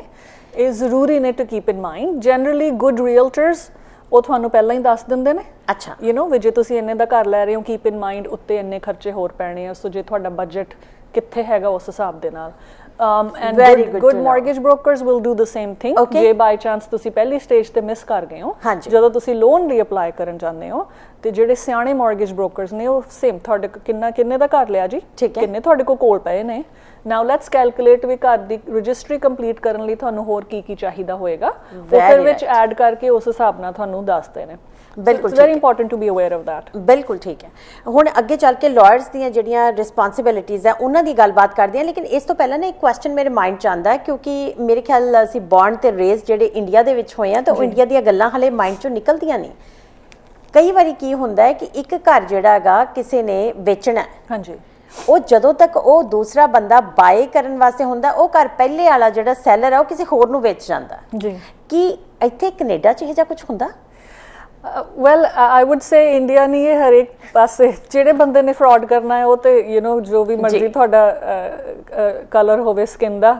ਇਹ ਜ਼ਰੂਰੀ ਨੇ to keep in mind. Generally good realtors ਉਹ ਤੁਹਾਨੂੰ ਪਹਿਲਾਂ ਹੀ ਦੱਸ ਦਿੰਦੇ ਨੇ। ਅੱਛਾ, ਵੀ ਜੇ ਤੁਸੀਂ ਇੰਨੇ ਦਾ ਘਰ ਲੈ ਰਹੇ ਹੋ ਕੀਪ ਇਨ ਮਾਈਂਡ ਉੱਤੇ ਇੰਨੇ ਖਰਚੇ ਹੋਰ ਪੈਣੇ ਆ, ਸੋ ਜੇ ਤੁਹਾਡਾ ਬਜਟ ਕਿੱਥੇ ਹੈਗਾ ਉਸ ਹਿਸਾਬ ਦੇ ਨਾਲ। and good mortgage brokers will do the same thing। ਜੇ ਬਾਈ ਚਾਂਸ ਤੁਸੀਂ ਪਹਿਲੀ ਸਟੇਜ ਤੇ ਮਿਸ ਕਰ ਗਏ ਹੋ, ਜਦੋਂ ਤੁਸੀਂ ਲੋਨ ਲਈ ਅਪਲਾਈ ਕਰਨ ਜਾਂਦੇ ਹੋ ਤੇ ਜਿਹੜੇ ਸਿਆਣੇ ਮਾਰਗੇਜ ਬ੍ਰੋਕਰਸ ਨੇ ਉਹ ਸੇਮ ਤੁਹਾਡੇ ਕਿੰਨੇ ਦਾ ਘਰ ਲਿਆ ਜੀ, ਠੀਕ ਹੈ। ਕਿੰਨੇ ਤੁਹਾਡੇ ਕੋਲ ਪਏ ਨੇ। ਨਾਓ ਲੈਟਸ ਕੈਲਕੂਲੇਟ ਵੀ ਘਰ ਦੀ ਰਜਿਸਟਰੀ ਕੰਪਲੀਟ ਕਰਨ ਲਈ ਤੁਹਾਨੂੰ ਹੋਰ ਕੀ ਚਾਹੀਦਾ ਹੋਏਗਾ, ਉਹ ਫਿਰ ਵਿੱਚ ਐਡ ਕਰਕੇ ਉਸ ਹਿਸਾਬ ਨਾਲ ਤੁਹਾਨੂੰ ਦੱਸਦੇ ਨੇ। ਬਿਲਕੁਲ very important to be aware of that. ਬਿਲਕੁਲ ਠੀਕ ਹੈ। ਹੁਣ ਅੱਗੇ ਚੱਲ ਕੇ ਲਾਇਰਸ ਦੀਆਂ ਜਿਹੜੀਆਂ ਰਿਸਪੌਂਸਿਬਿਲਿਟੀਜ਼ ਹੈ ਉਹਨਾਂ ਦੀ ਗੱਲਬਾਤ ਕਰਦੇ ਹਾਂ, ਲੇਕਿਨ ਇਸ ਤੋਂ ਪਹਿਲਾਂ ਨਾ ਇੱਕ ਕੁਐਸਚਨ ਮੇਰੇ ਮਾਈਂਡ 'ਚ ਆਉਂਦਾ ਹੈ, ਕਿਉਂਕਿ ਮੇਰੇ ਖਿਆਲ ਅਸੀਂ ਬੌਰਨ ਤੇ ਰੇਜ਼ ਜਿਹੜੇ ਇੰਡੀਆ ਦੇ ਵਿੱਚ ਹੋਏ ਆ ਤਾਂ ਉਹ ਇੰਡੀਆ ਦੀਆਂ ਗੱਲਾਂ ਹਲੇ ਮਾਈਂਡ 'ਚੋਂ ਨਿਕਲਦੀਆਂ ਨਹੀਂ। ਕਈ ਵਾਰੀ ਕੀ ਹੁੰਦਾ ਹੈ ਕਿ ਇੱਕ ਘਰ ਜਿਹੜਾ ਹੈਗਾ ਕਿਸੇ ਨੇ ਵੇਚਣਾ, ਹਾਂਜੀ, ਉਹ ਜਦੋਂ ਤੱਕ ਉਹ ਦੂਸਰਾ ਬੰਦਾ ਬਾਏ ਕਰਨ ਵਾਸਤੇ ਹੁੰਦਾ, ਉਹ ਘਰ ਪਹਿਲੇ ਵਾਲਾ ਜਿਹੜਾ ਸੈਲਰ ਹੈ ਉਹ ਕਿਸੇ ਹੋਰ ਨੂੰ ਵੇਚ ਜਾਂਦਾ ਜੀ। ਕੀ ਇੱਥੇ ਕੈਨੇਡਾ 'ਚ ਇਹੋ ਜਿਹਾ ਕੁਝ ਹੁੰਦਾ? ਵੈਲ ਆਈ ਵੁੱਡ ਸੇ ਇੰਡੀਆ ਨਹੀਂ ਹੈ, ਹਰੇਕ ਪਾਸੇ ਜਿਹੜੇ ਬੰਦੇ ਨੇ ਫਰਾਡ ਕਰਨਾ ਹੈ ਉਹ ਤੇ ਜੋ ਵੀ ਮਰਜ਼ੀ ਤੁਹਾਡਾ ਕਲਰ ਹੋਵੇ ਸਕਿਨ ਦਾ,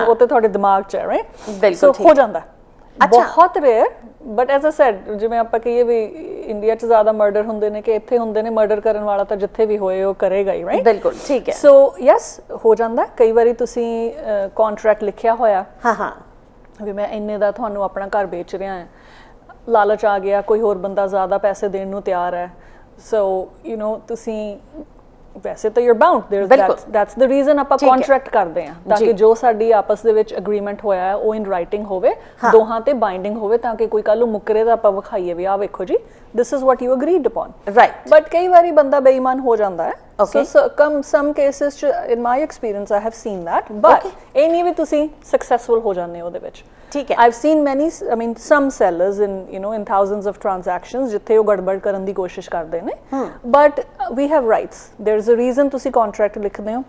ਉਹ ਤੇ ਤੁਹਾਡੇ ਦਿਮਾਗ 'ਚ ਹੈ, ਰਾਈਟ? ਸੋ ਹੋ ਜਾਂਦਾ ਬਹੁਤ rare, but as I said ਜਿਵੇਂ ਆਪਾਂ ਕਹੀਏ ਵੀ ਇੰਡੀਆ 'ਚ ਜ਼ਿਆਦਾ ਮਰਡਰ ਹੁੰਦੇ ਨੇ ਕਿ ਇੱਥੇ ਹੁੰਦੇ ਨੇ, ਮਰਡਰ ਕਰਨ ਵਾਲਾ ਤਾਂ ਜਿੱਥੇ ਵੀ ਹੋਏ ਉਹ ਕਰੇਗਾ ਹੀ, ਰਾਈਟ? ਬਿਲਕੁਲ ਠੀਕ ਹੈ। ਸੋ ਯੈਸ ਹੋ ਜਾਂਦਾ। ਕਈ ਵਾਰੀ ਤੁਸੀਂ ਕੰਟਰੈਕਟ ਲਿਖਿਆ ਹੋਇਆ ਵੀ ਮੈਂ ਇੰਨੇ ਦਾ ਤੁਹਾਨੂੰ ਆਪਣਾ ਘਰ ਵੇਚ ਰਿਹਾ ਹਾਂ, ਲਾਲਚ ਆ ਗਿਆ, ਕੋਈ ਹੋਰ ਬੰਦਾ ਜ਼ਿਆਦਾ ਪੈਸੇ ਦੇਣ ਨੂੰ ਤਿਆਰ ਹੈ, ਸੋ ਤੁਸੀਂ ਵੈਸੇ ਤਾਂ you're bound, that's the reason ਆਪਾਂ ਕੰਟਰੈਕਟ ਕਰਦੇ ਹਾਂ, ਤਾਂ ਕਿ ਜੋ ਸਾਡੀ ਆਪਸ ਦੇ ਵਿੱਚ ਐਗਰੀਮੈਂਟ ਹੋਇਆ ਹੈ ਉਹ ਇਨ ਰਾਈਟਿੰਗ ਹੋਵੇ, ਦੋਹਾਂ ਤੇ ਬਾਈਂਡਿੰਗ ਹੋਵੇ, ਤਾਂ ਕਿ ਕੋਈ ਕੱਲ ਨੂੰ ਮੁੱਕਰੇ ਤਾਂ ਆਪਾਂ ਵਿਖਾਈਏ ਵੀ ਆਹ ਵੇਖੋ ਜੀ this is what you agreed upon, right? but ਕਈ ਵਾਰੀ ਬੰਦਾ ਬੇਈਮਾਨ ਹੋ ਜਾਂਦਾ ਹੈ। So some cases in my experience I have seen that, but ਇਹ ਨਹੀਂ ਵੀ ਤੁਸੀਂ successful ਹੋ ਜਾਂਦੇ ਉਹਦੇ ਵਿੱਚ। ਠੀਕ ਹੈ। I've seen some sellers in thousands of transactions ਜਿੱਥੇ ਉਹ ਗੜਬੜ ਕਰਨ ਦੀ ਕੋਸ਼ਿਸ਼ ਕਰਦੇ ਨੇ, but we have rights, there is a reason ਤੁਸੀਂ contract ਲਿਖਦੇ ਹੋ।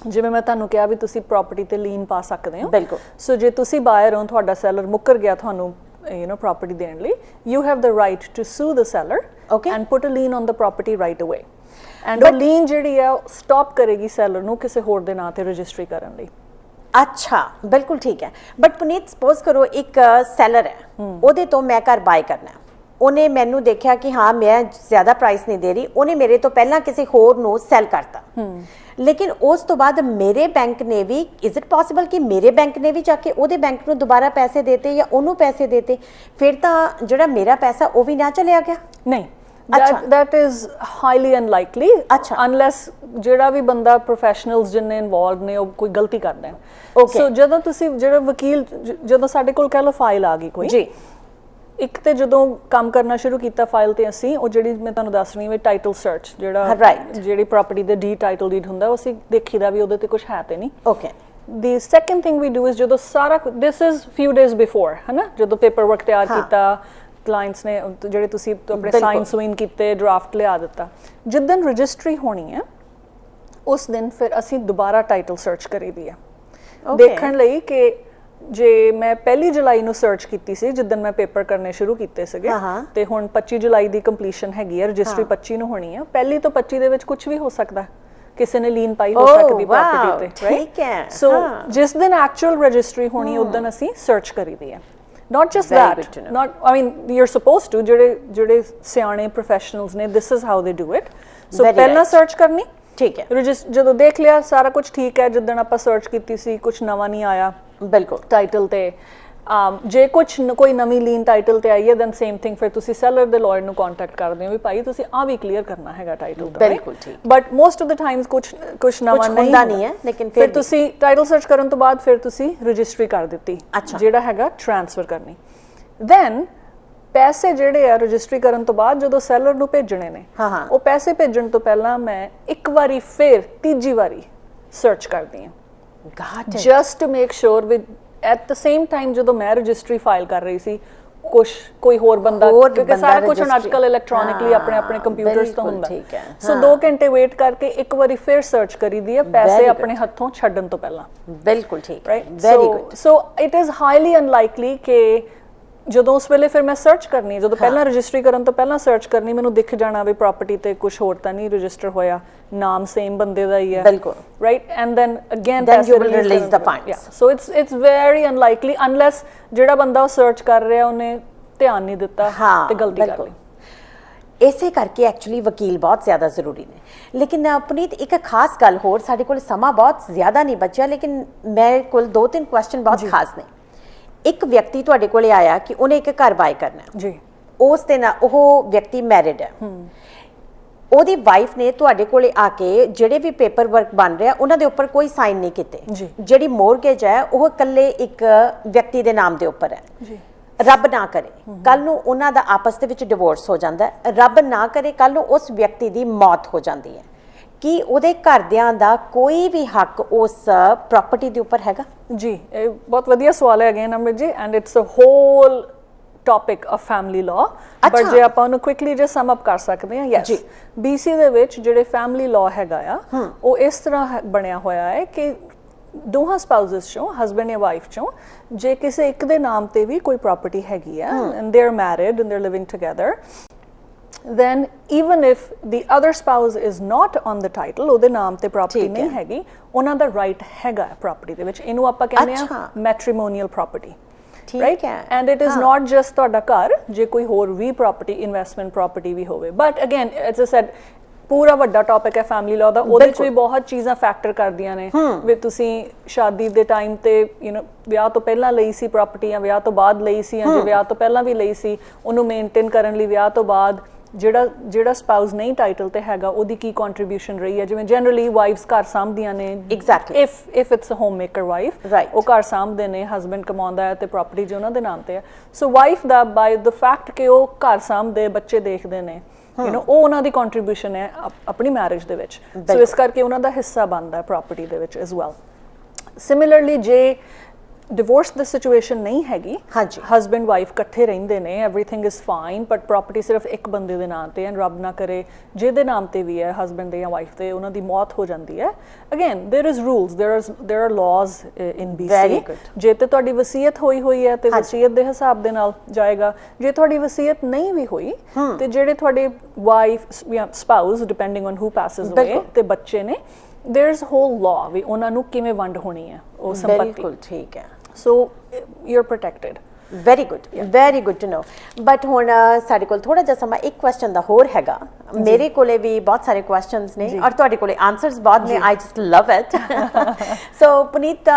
ਜਿਵੇਂ ਮੈਂ ਤੁਹਾਨੂੰ ਕਿਹਾ ਵੀ ਤੁਸੀਂ ਪ੍ਰਾਪਰਟੀ ਤੇ ਲੀਨ ਪਾ ਸਕਦੇ ਹੋ। ਬਿਲਕੁਲ। ਸੋ ਜੇ ਤੁਸੀਂ ਬਾਇਰ ਹੋ, ਤੁਹਾਡਾ ਸੈਲਰ ਮੁੱਕਰ ਗਿਆ ਤੁਹਾਨੂੰ property ਦੇਣ ਲਈ, you have the right to sue the seller and put a lien on the property right away, and ਉਹ ਲੀਨ ਜਿਹੜੀ ਹੈ ਸਟਾਪ ਕਰੇਗੀ ਸੈਲਰ ਨੂੰ ਕਿਸੇ ਹੋਰ ਦੇ ਨਾਂ ਤੇ ਰਜਿਸਟਰੀ ਕਰਨ ਲਈ। ਅੱਛਾ, ਬਿਲਕੁਲ ਠੀਕ ਹੈ। ਬਟ ਪੁਨੀਤ, ਸਪੋਜ਼ ਕਰੋ ਇੱਕ ਸੈਲਰ ਹੈ, ਉਹਦੇ ਤੋਂ ਮੈਂ ਘਰ ਬਾਏ ਕਰਨਾ, ਉਹਨੇ ਮੈਨੂੰ ਦੇਖਿਆ ਕਿ ਹਾਂ ਮੈਂ ਜ਼ਿਆਦਾ ਪ੍ਰਾਈਸ ਨਹੀਂ ਦੇ ਰਹੀ, ਉਹਨੇ ਮੇਰੇ ਤੋਂ ਪਹਿਲਾਂ ਕਿਸੇ ਹੋਰ ਨੂੰ ਸੈਲ ਕਰਤਾ, ਲੇਕਿਨ ਉਸ ਤੋਂ ਬਾਅਦ ਮੇਰੇ ਬੈਂਕ ਨੇ ਵੀ, ਇਜ਼ ਇਟ ਪੋਸੀਬਲ ਕਿ ਮੇਰੇ ਬੈਂਕ ਨੇ ਵੀ ਜਾ ਕੇ ਉਹਦੇ ਬੈਂਕ ਨੂੰ ਦੁਬਾਰਾ ਪੈਸੇ ਦੇਤੇ ਜਾਂ ਉਹਨੂੰ ਪੈਸੇ ਦੇਤੇ, ਫਿਰ ਤਾਂ ਜਿਹੜਾ ਮੇਰਾ ਪੈਸਾ ਉਹ ਵੀ ਨਾ ਚਲਿਆ ਗਿਆ? ਨਹੀਂ, that is highly unlikely, unless ਜਿਹੜਾ ਵੀ ਬੰਦਾ ਪ੍ਰੋਫੈਸ਼ਨਲਸ ਜਿੰਨੇ ਇਨਵੋਲਵਡ ਨੇ ਉਹ ਕੋਈ ਗਲਤੀ ਕਰਦੇ ਨੇ। ਸੋ ਜਦੋਂ ਤੁਸੀਂ ਜਿਹੜਾ ਵਕੀਲ, ਜਦੋਂ ਸਾਡੇ ਕੋਲ ਕਹਿ ਲਓ ਫਾਈਲ ਆ ਗਈ ਕੋਈ ਜੀ, ਇੱਕ ਤੇ ਜਦੋਂ ਕੰਮ ਕਰਨਾ ਸ਼ੁਰੂ ਕੀਤਾ ਫਾਈਲ ਤੇ ਅਸੀਂ ਉਹ ਜਿਹੜੀ ਮੈਂ ਤੁਹਾਨੂੰ ਦੱਸ ਰਹੀ ਹਾਂ ਟਾਈਟਲ ਸਰਚ, ਜਿਹੜੀ ਪ੍ਰਾਪਰਟੀ ਦੇ ਡੀ ਟਾਈਟਲ ਡੀਡ ਹੁੰਦਾ, ਉਹ ਅਸੀਂ ਦੇਖੀਦਾ ਵੀ ਉਹਦੇ ਤੇ ਕੁਝ ਹੈ ਤੇ ਨਹੀਂ। Okay. The second thing we do is ਜਦੋਂ ਸਾਰਾ this is few days before, ਹੈ ਨਾ, ਜਦੋਂ ਪੇਪਰ ਵਰਕ ਤਿਆਰ ਕੀਤਾ, ਕਲਾਇੰਟਸ ਨੇ ਜਿਹੜੇ ਤੁਸੀਂ ਆਪਣੇ ਸਾਈਨ ਸੂਇਨ ਕੀਤੇ, ਡਰਾਫਟ ਲਿਆ ਦਿੱਤਾ, ਜਿੱਦਣ ਰਜਿਸਟਰੀ ਹੋਣੀ ਹੈ ਉਸ ਦਿਨ ਫਿਰ ਅਸੀਂ ਦੁਬਾਰਾ ਟਾਈਟਲ ਸਰਚ ਕਰੀਦੀ ਹੈ, ਦੇਖਣ ਲਈ ਕਿ ਜੇ ਮੈਂ 1 ਜੁਲਾਈ ਨੂੰ ਸਰਚ ਕੀਤੀ ਸੀ ਜਿੱਦਣ ਮੈਂ ਪੇਪਰ ਕਰਨੇ ਸ਼ੁਰੂ ਕੀਤੇ ਸੀਗੇ, ਤੇ ਹੁਣ 25 ਜੁਲਾਈ ਦੀ ਕੰਪਲੀਸ਼ਨ ਹੈਗੀ ਹੈ, ਰਜਿਸਟਰੀ 25 ਨੂੰ ਹੋਣੀ ਹੈ, 1 ਤੋਂ 25 ਦੇ ਵਿੱਚ ਕੁਝ ਵੀ ਹੋ ਸਕਦਾ, ਕਿਸੇ ਨੇ ਲੀਨ ਪਾਈ ਹੋ ਸਕਦੀ ਪ੍ਰਾਪਰਟੀ ਤੇ, ਰਾਈਟ? ਸੋ ਜਿਸ ਦਿਨ ਐਕਚੁਅਲ ਰਜਿਸਟਰੀ ਹੋਣੀ ਉਦੋਂ ਅਸੀਂ ਸਰਚ ਕਰੀਦੀ ਹੈ। Not just that, I mean you're supposed to, ਜਿਹੜੇ ਸਿਆਣੇ ਪ੍ਰੋਫੈਸ਼ਨਲਸ ਨੇ, this is how they do it. So ਪਹਿਲਾਂ ਸਰਚ ਕਰਨੀ, ਠੀਕ ਹੈ, ਜਦੋਂ ਦੇਖ ਲਿਆ ਸਾਰਾ ਕੁਝ ਠੀਕ ਹੈ, ਜਿੱਦਣ ਆਪਾਂ ਸਰਚ ਕੀਤੀ ਸੀ ਕੁਝ ਨਵਾਂ ਨਹੀਂ ਆਇਆ ਬਿਲਕੁਲ ਟਾਈਟਲ ਤੇ, ਜੇ ਕੋਈ ਨਵੀਂ ਲੀਨ ਟਾਈਟਲ ਤੇ ਆਈ ਹੈ ਦੈਨ ਸੇਮ ਥਿੰਗ, ਫਿਰ ਤੁਸੀਂ ਸੈਲਰ ਦੇ ਲਾਇਰ ਨੂੰ ਕੰਟੈਕਟ ਕਰਦੇ ਹੋ ਵੀ ਭਾਈ ਤੁਸੀਂ ਆਹ ਵੀ ਕਲੀਅਰ ਕਰਨਾ ਹੈਗਾ ਟਾਈਟਲ ਤੋਂ, ਬਿਲਕੁਲ ਠੀਕ। But most of the Times ਕੁਝ ਨਵਾਂ ਨਹੀਂ ਹੈ, ਲੇਕਿਨ ਫਿਰ ਤੁਸੀਂ ਟਾਈਟਲ ਸਰਚ ਕਰਨ ਤੋਂ ਬਾਅਦ ਫਿਰ ਤੁਸੀਂ ਰਜਿਸਟਰੀ ਕਰ ਦਿੱਤੀ, ਜਿਹੜਾ ਹੈਗਾ ਟ੍ਰਾਂਸਫਰ ਕਰਨੀ। ਦੈਨ ਪੈਸੇ ਜਿਹੜੇ ਆ ਰਜਿਸਟਰੀ ਕਰਨ ਤੋਂ ਬਾਅਦ ਜਦੋਂ ਸੈਲਰ ਨੂੰ ਭੇਜਣੇ ਨੇ, ਉਹ ਪੈਸੇ ਭੇਜਣ ਤੋਂ ਪਹਿਲਾਂ ਮੈਂ ਇੱਕ ਵਾਰੀ ਫਿਰ ਤੀਜੀ ਵਾਰੀ ਸਰਚ ਕਰਦੀ ਹਾਂ, just to make sure with at the same time ਜਦੋਂ ਮੈਂ ਰਜਿਸਟਰੀ ਫਾਈਲ ਕਰ ਰਹੀ ਸੀ ਕੋਈ ਹੋਰ ਬੰਦਾ, ਕਿਉਂਕਿ ਸਾਰਾ ਕੁਝ ਹੁਣ ਅੱਜ ਕੱਲ ਇਲੈਕਟ੍ਰੋਨਿਕਲੀ ਆਪਣੇ ਕੰਪਿਊਟਰਸ ਤੋਂ ਹੁੰਦਾ, ਸੋ 2 ਘੰਟੇ ਵੇਟ ਕਰਕੇ ਇੱਕ ਵਾਰੀ ਫਿਰ ਸਰਚ ਕਰੀਦੀ ਹੈ ਪੈਸੇ ਆਪਣੇ ਹੱਥੋਂ ਛੱਡਣ ਤੋਂ ਪਹਿਲਾਂ। ਬਿਲਕੁਲ ਠੀਕ, right? Very good. So it is highly unlikely ਕਿ ਜਦੋਂ ਉਸ ਵੇਲੇ ਫਿਰ ਮੈਂ ਸਰਚ ਕਰਨੀ, ਜਦੋਂ ਪਹਿਲਾਂ ਰਜਿਸਟਰੀ ਕਰਨ ਤੋਂ ਪਹਿਲਾਂ ਸਰਚ ਕਰਨੀ, ਮੈਨੂੰ ਦਿਖ ਜਾਣਾ ਵੀ ਪ੍ਰਾਪਰਟੀ ਤੇ ਕੁਝ ਹੋਰ ਤਾਂ ਨਹੀਂ ਰਜਿਸਟਰ ਹੋਇਆ, ਨਾਮ ਸੇਮ ਬੰਦੇ ਦਾ ਹੀ ਹੈ, ਬਿਲਕੁਲ, right? And then again you will release the funds. So it's very unlikely unless ਜਿਹੜਾ ਬੰਦਾ ਉਹ ਸਰਚ ਕਰ ਰਿਹਾ ਉਹਨੇ ਧਿਆਨ ਨਹੀਂ ਦਿੱਤਾ ਤੇ ਗਲਤੀ ਕਰ ਲਈ। ਇਸੇ ਕਰਕੇ ਐਕਚੁਅਲੀ ਵਕੀਲ ਬਹੁਤ ਜ਼ਿਆਦਾ ਜ਼ਰੂਰੀ ਨੇ। ਲੇਕਿਨ ਪੁਨੀਤ, ਇੱਕ ਖਾਸ ਗੱਲ ਹੋਰ, ਸਾਡੇ ਕੋਲ ਸਮਾਂ ਬਹੁਤ ਜ਼ਿਆਦਾ ਨਹੀਂ ਬਚਿਆ, ਲੇਕਿਨ ਮੇਰੇ ਕੋਲ 2-3 ਕੁਐਸਚਨ ਬਹੁਤ ਖਾਸ ਨੇ। ਇੱਕ ਵਿਅਕਤੀ ਤੁਹਾਡੇ ਕੋਲੇ ਆਇਆ ਕਿ ਉਹਨੇ ਇੱਕ ਘਰ ਬਾਏ ਕਰਨਾ ਜੀ, ਉਸ ਦੇ ਨਾਲ ਉਹ ਵਿਅਕਤੀ ਮੈਰਿਡ ਹੈ, ਉਹਦੀ ਵਾਈਫ ਨੇ ਤੁਹਾਡੇ ਕੋਲੇ ਆ ਕੇ ਜਿਹੜੇ ਵੀ ਪੇਪਰ ਵਰਕ ਬਣ ਰਿਹਾ ਉਹਨਾਂ ਦੇ ਉੱਪਰ ਕੋਈ ਸਾਈਨ ਨਹੀਂ ਕੀਤੇ, ਜਿਹੜੀ ਮੋਰਗੇਜ ਹੈ ਉਹ ਇਕੱਲੇ ਇੱਕ ਵਿਅਕਤੀ ਦੇ ਨਾਮ ਦੇ ਉੱਪਰ ਹੈ ਜੀ। ਰੱਬ ਨਾ ਕਰੇ ਕੱਲ ਨੂੰ ਉਹਨਾਂ ਦਾ ਆਪਸ ਦੇ ਵਿੱਚ ਡਿਵੋਰਸ ਹੋ ਜਾਂਦਾ ਹੈ, ਰੱਬ ਨਾ ਕਰੇ ਕੱਲ ਨੂੰ ਉਸ ਵਿਅਕਤੀ ਦੀ ਮੌਤ ਹੋ ਜਾਂਦੀ ਹੈ, ਕੀ ਉਹਦੇ ਘਰਦਿਆਂ ਦਾ ਕੋਈ ਵੀ ਹੱਕ ਉਸ ਪ੍ਰਾਪਰਟੀ ਦੇ ਉੱਪਰ ਹੈਗਾ? ਜੀ, ਇਹ ਬਹੁਤ ਵਧੀਆ ਸਵਾਲ ਹੈ again Amrit ji, and it's a whole topic of family law, but ਜੇ ਆਪਾਂ ਉਹਨੂੰ ਕੁਇਕਲੀ ਜੇ ਸਮ ਅਪ ਕਰ ਸਕਦੇ ਹਾਂ, ਯੈਸ BC ਦੇ ਵਿੱਚ ਜਿਹੜੇ ਫੈਮਿਲੀ ਲਾਅ ਹੈਗਾ ਆ ਉਹ ਇਸ ਤਰ੍ਹਾਂ ਬਣਿਆ ਹੋਇਆ ਹੈ ਕਿ ਦੋਹਾਂ ਸਪਾਊਸਸ ਚੋਂ, ਹਸਬੈਂਡ ਜਾਂ ਵਾਈਫ ਚੋਂ, ਜੇ ਕਿਸੇ ਇੱਕ ਦੇ ਨਾਮ ਤੇ ਵੀ ਕੋਈ ਪ੍ਰਾਪਰਟੀ ਹੈਗੀ ਆ and they are married and they are living together, then even if the other spouse is not on the title, ਉਹਦੇ ਨਾਮ ਤੇ ਪ੍ਰਾਪਰਟੀ ਨਹੀਂ ਹੈਗੀ, ਉਹਨਾਂ ਦਾ ਰਾਈਟ ਹੈਗਾ ਪ੍ਰਾਪਰਟੀ ਦੇ ਵਿੱਚ। ਇਹਨੂੰ ਆਪਾਂ ਕਹਿੰਦੇ ਆ matrimonial property, right? And it is not just ਤੁਹਾਡਾ ਘਰ, ਜੇ ਕੋਈ ਹੋਰ ਵੀ ਪ੍ਰਾਪਰਟੀ, ਇਨਵੈਸਟਮੈਂਟ ਪ੍ਰਾਪਰਟੀ ਵੀ ਹੋਵੇ। But again as I said, ਪੂਰਾ ਵੱਡਾ ਟੌਪਿਕ ਹੈ ਫੈਮਿਲੀ ਲਾਅ ਦਾ, ਉਹਦੇ ਚ ਵੀ ਬਹੁਤ ਚੀਜ਼ਾਂ ਫੈਕਟਰ ਕਰਦੀਆਂ ਨੇ ਵੀ ਤੁਸੀਂ ਸ਼ਾਦੀ ਦੇ ਟਾਈਮ ਤੇ ਵਿਆਹ ਤੋਂ ਪਹਿਲਾਂ ਲਈ ਸੀ ਪ੍ਰਾਪਰਟੀ ਜਾਂ ਵਿਆਹ ਤੋਂ ਬਾਅਦ ਲਈ ਸੀ, ਜਾਂ ਜੇ ਵਿਆਹ ਤੋਂ ਪਹਿਲਾਂ ਵੀ ਲਈ ਸੀ ਉਹਨੂੰ ਮੇਨਟੇਨ ਕਰਨ ਲਈ ਵਿਆਹ ਤੋਂ ਬਾਅਦ ਜਿਹੜਾ ਸਪਾਊਸ ਨਹੀਂ ਟਾਈਟਲ ਤੇ ਹੈਗਾ ਉਹਦੀ ਕੀ ਕੰਟਰੀਬਿਊਸ਼ਨ ਰਹੀ ਹੈ। ਜਿਵੇਂ ਜਨਰਲੀ ਵਾਈਫਸ ਘਰ ਸਾਂਭਦੀਆਂ ਨੇ, exactly, if it's a homemaker wife, ਉਹ ਘਰ ਸਾਂਭਦੇ ਨੇ, ਹਸਬੈਂਡ ਕਮਾਉਂਦਾ ਹੈ ਤੇ ਪ੍ਰਾਪਰਟੀ ਜੋ ਉਹਨਾਂ ਦੇ ਨਾਮ ਤੇ ਹੈ। ਸੋ ਵਾਈਫ ਦਾ ਬਾਈ ਦ ਫੈਕਟ ਕਿ ਉਹ ਘਰ ਸਾਂਭਦੇ, ਬੱਚੇ ਦੇਖਦੇ ਨੇ, ਉਹ ਉਹਨਾਂ ਦੀ ਕੰਟਰੀਬਿਊਸ਼ਨ ਹੈ ਆਪਣੀ ਮੈਰਿਜ ਦੇ ਵਿੱਚ, ਸੋ ਇਸ ਕਰਕੇ ਉਹਨਾਂ ਦਾ ਹਿੱਸਾ ਬਣਦਾ ਹੈ ਪ੍ਰਾਪਰਟੀ ਦੇ ਵਿੱਚ ਐਜ਼ ਵੈਲ। ਸਿਮਿਲਰਲੀ ਜੇ ਡਿਵੋਰਸ ਦੀ ਸਿਚੁਏਸ਼ਨ ਨਹੀਂ ਹੈਗੀ, ਹਸਬੈਂਡ ਵਾਈਫ ਇਕੱਠੇ ਰਹਿੰਦੇ ਨੇ, everything is fine, but property ਸਿਰਫ ਇੱਕ ਬੰਦੇ ਦੇ ਨਾਮ ਤੇ, ਐਂਡ ਰੱਬ ਨਾ ਕਰੇ ਜਿਹਦੇ ਨਾਮ ਤੇ ਵੀ ਹੈ, ਹਸਬੈਂਡ ਦੇ ਜਾਂ ਵਾਈਫ ਤੇ, ਉਹਨਾਂ ਦੀ ਮੌਤ ਹੋ ਜਾਂਦੀ ਹੈ, again there is rules, there are laws in BC। ਜੇ ਤੇ ਤੁਹਾਡੀ ਵਸੀਅਤ ਹੋਈ ਹੈ ਤੇ ਵਸੀਅਤ ਦੇ ਹਿਸਾਬ ਦੇ ਨਾਲ ਜਾਏਗਾ, ਜੇ ਤੁਹਾਡੀ ਵਸੀਅਤ ਨਹੀਂ ਵੀ ਹੋਈ ਤੇ ਜਿਹੜੇ ਤੁਹਾਡੇ ਵਾਈਫ ਜਾਂ ਸਪਾਊਸ, ਡਿਪੈਂਡਿੰਗ ਔਨ ਹੂ ਪੈਸਸ ਅਵੇ, ਤੇ ਬੱਚੇ ਨੇ, देयर इज होल लॉ ਵੀ ਉਹਨਾਂ ਨੂੰ ਕਿਵੇਂ ਵੰਡ ਹੋਣੀ ਹੈ ਉਹ ਸੰਪਤੀ। ਬਿਲਕੁਲ ਠੀਕ ਹੈ। So you are protected. Very good to know. But ਹੁਣ ਸਾਡੇ ਕੋਲ ਥੋੜਾ ਜਿਹਾ ਸਮਾਂ ਇੱਕ ਕੁਐਸਚਨ ਦਾ ਹੋਰ ਹੈਗਾ, ਮੇਰੇ ਕੋਲੇ ਵੀ ਬਹੁਤ ਸਾਰੇ ਕੁਐਸਚਨਸ ਨੇ ਔਰ ਤੁਹਾਡੇ ਕੋਲੇ ਆਨਸਰਸ ਬਹੁਤ ਨੇ, ਆਈ ਜਸਟ ਲਵ ਇਟ। ਸੋ ਪੁਨੀਤ,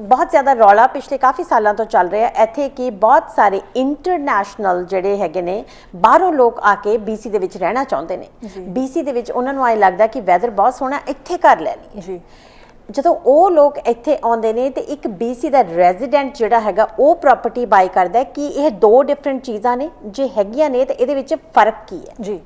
ਬਹੁਤ ਜ਼ਿਆਦਾ ਰੌਲਾ ਪਿਛਲੇ ਕਾਫੀ ਸਾਲਾਂ ਤੋਂ ਚੱਲ ਰਿਹਾ ਇੱਥੇ ਕਿ ਬਹੁਤ ਸਾਰੇ ਇੰਟਰਨੈਸ਼ਨਲ ਜਿਹੜੇ ਹੈਗੇ ਨੇ ਬਾਹਰੋਂ ਲੋਕ ਆ ਕੇ BC ਦੇ ਵਿੱਚ ਰਹਿਣਾ ਚਾਹੁੰਦੇ ਨੇ। BC ਦੇ ਵਿੱਚ ਉਹਨਾਂ ਨੂੰ ਆਏ ਲੱਗਦਾ ਕਿ ਵੈਦਰ ਬਹੁਤ ਸੋਹਣਾ, ਇੱਥੇ ਘਰ ਲੈ ਲਈਏ ਜੀ। ਜਦੋਂ ਉਹ ਲੋਕ ਇੱਥੇ ਆਉਂਦੇ ਨੇ ਤੇ ਇੱਕ BC ਦਾ ਰੈਜ਼ੀਡੈਂਟ ਜਿਹੜਾ ਹੈਗਾ ਉਹ ਪ੍ਰਾਪਰਟੀ ਬਾਈ ਕਰਦਾ, ਕਿ ਇਹ ਦੋ ਡਿਫਰੈਂਟ ਚੀਜ਼ਾਂ ਨੇ? ਜੇ ਹੈਗੀਆਂ ਨੇ ਤੇ ਇਹਦੇ ਵਿੱਚ ਫਰਕ ਕੀ ਹੈ? ਜੀ,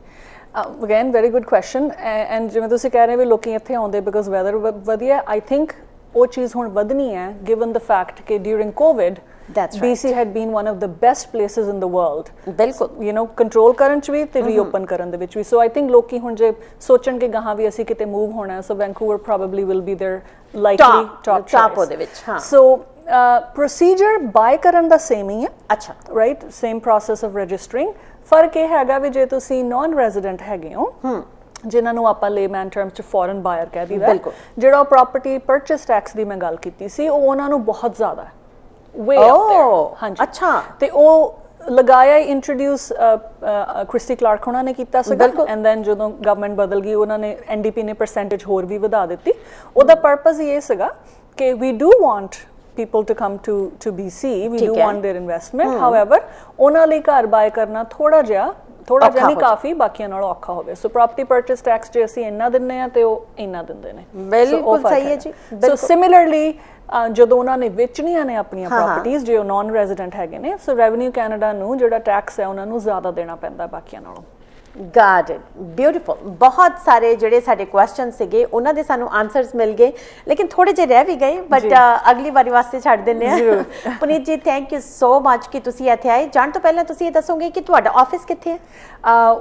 again very good question. And ਜਿਵੇਂ ਤੁਸੀਂ ਕਹਿ ਰਹੇ ਵੀ ਲੋਕੀ ਇੱਥੇ ਆਉਂਦੇ ਬਿਕਾਜ਼ ਵੈਦਰ ਵਧੀਆ, ਆਈ ਥਿੰਕ ਉਹ ਚੀਜ਼ ਹੁਣ ਵਧਣੀ ਹੈ ਗਿਵਨ ਦ ਫੈਕਟ ਕਿ during Covid BC had been one of the best places in the world, ਬਿਲਕੁਲ, ਯੂ نو, ਕੰਟਰੋਲ ਕਰਨ ਚ ਵੀ ਤੇ ਰੀਓਪਨ ਕਰਨ ਦੇ ਵਿੱਚ ਵੀ। ਸੋ ਆਈ ਥਿੰਕ ਲੋਕੀ ਹੁਣ ਜੇ ਸੋਚਣ ਕਿ ਗਾਹਾਂ ਵੀ ਅਸੀਂ ਕਿਤੇ ਮੂਵ ਹੋਣਾ, so Vancouver probably will be there likely top ਉਹਦੇ ਵਿੱਚ। ਹਾਂ, ਸੋ ਪ੍ਰੋਸੀਜਰ ਬਾਈ ਕਰਨ ਦਾ ਸੇਮ ਹੀ ਹੈ। ਅੱਛਾ, ਰਾਈਟ, ਸੇਮ ਪ੍ਰੋਸੈਸ ਆਫ ਰਜਿਸਟਰਿੰਗ। ਫਰਕ ਇਹ ਹੈਗਾ ਵੀ ਜੇ ਤੁਸੀਂ ਨਾਨ ਰੈਜ਼ੀਡੈਂਟ ਹੈਗੇ ਹੋ, ਜਿਨ੍ਹਾਂ ਨੂੰ ਆਪਾਂ ਲੇਮੈਨ ਟਰਮ ਚ ਫੋਰਨ ਬਾਇਰ ਕਹਿ ਦਈਦਾ, ਜਿਹੜਾ ਪ੍ਰਾਪਰਟੀ ਪਰਚੇਸ ਟੈਕਸ ਦੀ ਮੈਂ ਗੱਲ ਕੀਤੀ ਸੀ, ਉਹ ਉਹਨਾਂ ਨੂੰ ਬਹੁਤ ਜ਼ਿਆਦਾ way up there। ਹਾਂਜੀ, ਅੱਛਾ, ਤੇ ਉਹ ਲਗਾਇਆ ਇੰਟਰੋਡਿਊਸ ਕ੍ਰਿਸਟੀ ਕਲਾਰਕ ਉਹਨਾਂ ਨੇ ਕੀਤਾ ਸੀਗਾ, ਐਂਡ ਦੈਨ ਜਦੋਂ ਗਵਰਨਮੈਂਟ ਬਦਲ ਗਈ ਉਹਨਾਂ ਨੇ NDP ਨੇ ਪਰਸੈਂਟੇਜ ਹੋਰ ਵੀ ਵਧਾ ਦਿੱਤੀ। ਉਹਦਾ ਪਰਪਸ ਇਹ ਸੀਗਾ ਕਿ we do want people to come to BC, we do want their investment, however ਉਹਨਾਂ ਲਈ ਘਰ ਬਾਏ ਕਰਨਾ ਥੋੜਾ ਜਿਹਾ ਨਹੀਂ, ਕਾਫੀ ਬਾਕੀਆਂ ਨਾਲੋਂ ਔਖਾ ਹੋਵੇ। ਸੋ ਪ੍ਰਾਪਰਟੀ ਪਰਚੇਸ ਟੈਕਸ ਜੇ ਅਸੀਂ ਇੰਨਾ ਦਿੰਦੇ ਆ ਤੇ ਉਹ ਇੰਨਾ ਦਿੰਦੇ ਨੇ। ਬਿਲਕੁਲ ਸਹੀ ਹੈ ਜੀ। ਸੋ ਸਿਮਿਲਰਲੀ ਜਦੋਂ ਉਹਨਾਂ ਨੇ ਵੇਚਣੀਆਂ ਨੇ ਆਪਣੀਆਂ ਪ੍ਰਾਪਰਟੀਆਂ, ਜੇ ਉਹ ਨਾਨ ਰੈਜ਼ੀਡੈਂਟ ਹੈਗੇ ਨੇ, ਸੋ ਰੈਵਨਿਊ ਕੈਨੇਡਾ ਨੂੰ ਜਿਹੜਾ ਟੈਕਸ ਹੈ ਉਹਨਾਂ ਨੂੰ ਜ਼ਿਆਦਾ ਦੇਣਾ ਪੈਂਦਾ ਬਾਕੀਆਂ ਨਾਲੋਂ। Got it, beautiful. ਬਹੁਤ ਸਾਰੇ ਜਿਹੜੇ ਸਾਡੇ ਕੁਐਸਚਨ ਸੀਗੇ ਉਹਨਾਂ ਦੇ ਸਾਨੂੰ ਆਨਸਰਸ ਮਿਲ ਗਏ, ਲੇਕਿਨ ਥੋੜੇ ਜਿਹੇ ਰਹਿ ਵੀ ਗਏ, ਬਟ ਅਗਲੀ ਵਾਰੀ ਵਾਸਤੇ ਛੱਡ ਦਿੰਦੇ ਆ। ਪੁਨੀਤ ਜੀ, ਥੈਂਕ ਯੂ ਸੋ ਮਚ ਕਿ ਤੁਸੀਂ ਇੱਥੇ ਆਏ। ਜਾਣ ਤੋਂ ਪਹਿਲਾਂ ਤੁਸੀਂ ਇਹ ਦੱਸੋਗੇ ਕਿ ਤੁਹਾਡਾ ਆਫਿਸ ਕਿੱਥੇ ਹੈ?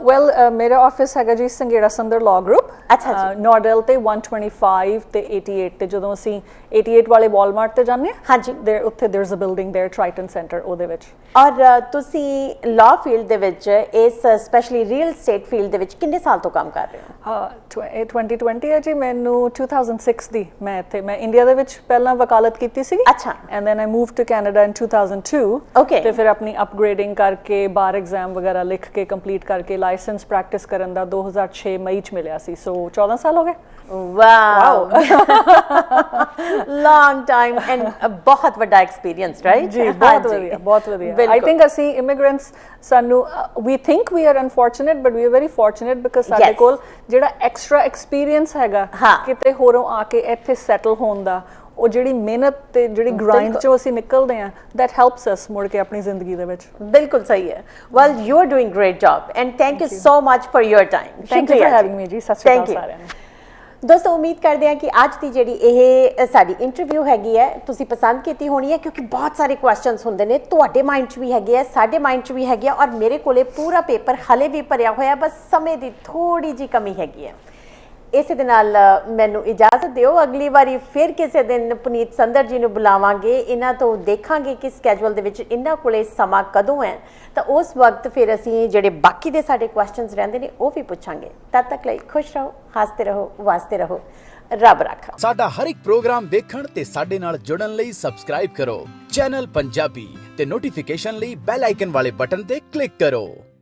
ਵੈਲ, ਮੇਰਾ ਆਫਿਸ ਹੈਗਾ ਜੀ ਸੰਘੇੜਾ ਸੁੰਦਰ ਲਾਅ ਗਰੁੱਪ। ਅੱਛਾ ਜੀ। ਨੋਡਲ ਤੇ 125 ਤੇ 88 ਤੇ, ਜਦੋਂ ਅਸੀਂ 88 ਵਾਲੇ ਵਾਲਮਾਰਟ ਤੇ ਜਾਂਦੇ ਹਾਂ, ਹਾਂਜੀ, ਉੱਥੇ ਦੇयर ਇਜ਼ ਅ ਬਿਲਡਿੰਗ ਦੇयर, ਟ੍ਰਾਈਟਨ ਸੈਂਟਰ, ਉਹਦੇ ਵਿੱਚ। ਔਰ ਤੁਸੀਂ ਲਾਅ ਫੀਲਡ ਦੇ ਵਿੱਚ ਇਸ ਸਪੈਸ਼ਲੀ ਰੀਅਲ ਸਟੇਟ ਫੀਲਡ ਦੇ ਵਿੱਚ ਕਿੰਨੇ ਸਾਲ ਤੋਂ ਕੰਮ ਕਰ ਰਹੇ ਹੋ? ਇਹ 2020 ਹੈ ਜੀ। ਮੈਨੂੰ 2006 ਦੀ ਮੈਂ ਇੰਡੀਆ ਦੇ ਵਿੱਚ ਪਹਿਲਾਂ ਵਕਾਲਤ ਕੀਤੀ ਸੀ। ਅੱਛਾ। And then I moved to Canada in 2002। Okay. ਤੇ ਫਿਰ ਆਪਣੀ ਅਪਗ੍ਰੇਡਿੰਗ ਕਰਕੇ ਬਾਰ ਐਗਜ਼ਾਮ ਵਗੈਰਾ ਲਿਖ ਕੇ ਕੰਪਲੀਟ ਕਰਕੇ ਲਾਇਸੈਂਸ ਪ੍ਰੈਕਟਿਸ ਕਰਨ ਦਾ 2006 ਮਈ ਚ ਮਿਲਿਆ ਸੀ। ਸੋ 14 ਸਾਲ ਹੋ ਗਏ। ਵਾਓ, ਲੌਂਗ ਟਾਈਮ ਐਂਡ ਬਹੁਤ ਵੱਡਾ ਐਕਸਪੀਰੀਅੰਸ, ਰਾਈਟ? ਜੀ ਬਹੁਤ ਵਧੀਆ, ਬਹੁਤ ਵਧੀਆ। ਆਈ ਥਿੰਕ ਅਸੀਂ ਇਮੀਗ੍ਰੈਂਟਸ ਸਾਨੂੰ ਵੀ think we are unfortunate but we are very fortunate because ਸਾਡੇ ਕੋਲ ਜਿਹੜਾ ਐਕਸਟਰਾ ਐਕਸਪੀਰੀਅੰਸ ਹੈਗਾ ਕਿਤੇ ਹੋਰੋਂ ਆ ਕੇ ਇੱਥੇ ਸੈਟਲ ਹੋਣ ਦਾ, ਉਹ ਜਿਹੜੀ ਮਿਹਨਤ ਤੇ ਜਿਹੜੀ ਗ੍ਰਾਈਂਡ ਚੋਂ ਅਸੀਂ ਨਿਕਲਦੇ ਆ, ਦੈਟ ਹੈਲਪਸ ਅਸ ਮੁੜ ਕੇ ਆਪਣੀ ਜ਼ਿੰਦਗੀ ਦੇ ਵਿੱਚ। ਬਿਲਕੁਲ ਸਹੀ ਹੈ। Well, you are doing great job and thank you so much for your time. Thank you for having ਮੀ ਜੀ। ਸਤਿ ਸ਼੍ਰੀ ਅਕਾਲ ਸਾਰਿਆਂ ਨੂੰ। ਦੋਸਤੋ, ਉਮੀਦ ਕਰਦੇ ਹਾਂ ਕਿ ਅੱਜ ਦੀ ਜਿਹੜੀ ਇਹ ਸਾਡੀ ਇੰਟਰਵਿਊ ਹੈਗੀ ਹੈ ਤੁਸੀਂ ਪਸੰਦ ਕੀਤੀ ਹੋਣੀ ਹੈ, ਕਿਉਂਕਿ ਬਹੁਤ ਸਾਰੇ ਕੁਐਸਚਨਸ ਹੁੰਦੇ ਨੇ, ਤੁਹਾਡੇ ਮਾਈਂਡ 'ਚ ਵੀ ਹੈਗੇ ਆ, ਸਾਡੇ ਮਾਈਂਡ 'ਚ ਵੀ ਹੈਗੇ ਆ, ਔਰ ਮੇਰੇ ਕੋਲੇ ਪੂਰਾ ਪੇਪਰ ਹਲੇ ਵੀ ਭਰਿਆ ਹੋਇਆ, ਬਸ ਸਮੇਂ ਦੀ ਥੋੜੀ ਜਿਹੀ ਕਮੀ ਹੈਗੀ ਹੈ। ਇਸੇ ਦੇ ਨਾਲ ਮੈਨੂੰ ਇਜਾਜ਼ਤ ਦਿਓ, ਅਗਲੀ ਵਾਰੀ ਫਿਰ ਕਿਸੇ ਦਿਨ ਪੁਨੀਤ ਸੰਦਰ ਜੀ ਨੂੰ ਬੁਲਾਵਾਂਗੇ, ਇਹਨਾਂ ਤੋਂ ਦੇਖਾਂਗੇ ਕਿ ਸਕੈਜੂਅਲ ਦੇ ਵਿੱਚ ਇਹਨਾਂ ਕੋਲੇ ਸਮਾਂ ਕਦੋਂ ਹੈ, ਤਾਂ ਉਸ ਵਕਤ ਫਿਰ ਅਸੀਂ ਜਿਹੜੇ ਬਾਕੀ ਦੇ ਸਾਡੇ ਕੁਐਸਚਨਸ ਰਹਿੰਦੇ ਨੇ ਉਹ ਵੀ ਪੁੱਛਾਂਗੇ। ਤਦ ਤੱਕ ਲਈ ਖੁਸ਼ ਰਹੋ, ਹੱਸਦੇ ਰਹੋ, ਵਾਸਤੇ ਰਹੋ। ਰੱਬ ਰਾਖਾ। ਸਾਡਾ ਹਰ ਇੱਕ ਪ੍ਰੋਗਰਾਮ ਵੇਖਣ ਤੇ ਸਾਡੇ ਨਾਲ ਜੁੜਨ ਲਈ ਸਬਸਕ੍ਰਾਈਬ ਕਰੋ ਚੈਨਲ ਪੰਜਾਬੀ ਤੇ ਨੋਟੀਫਿਕੇਸ਼ਨ ਲਈ ਬੈਲ ਆਈਕਨ ਵਾਲੇ ਬਟਨ ਤੇ ਕਲਿੱਕ ਕਰੋ।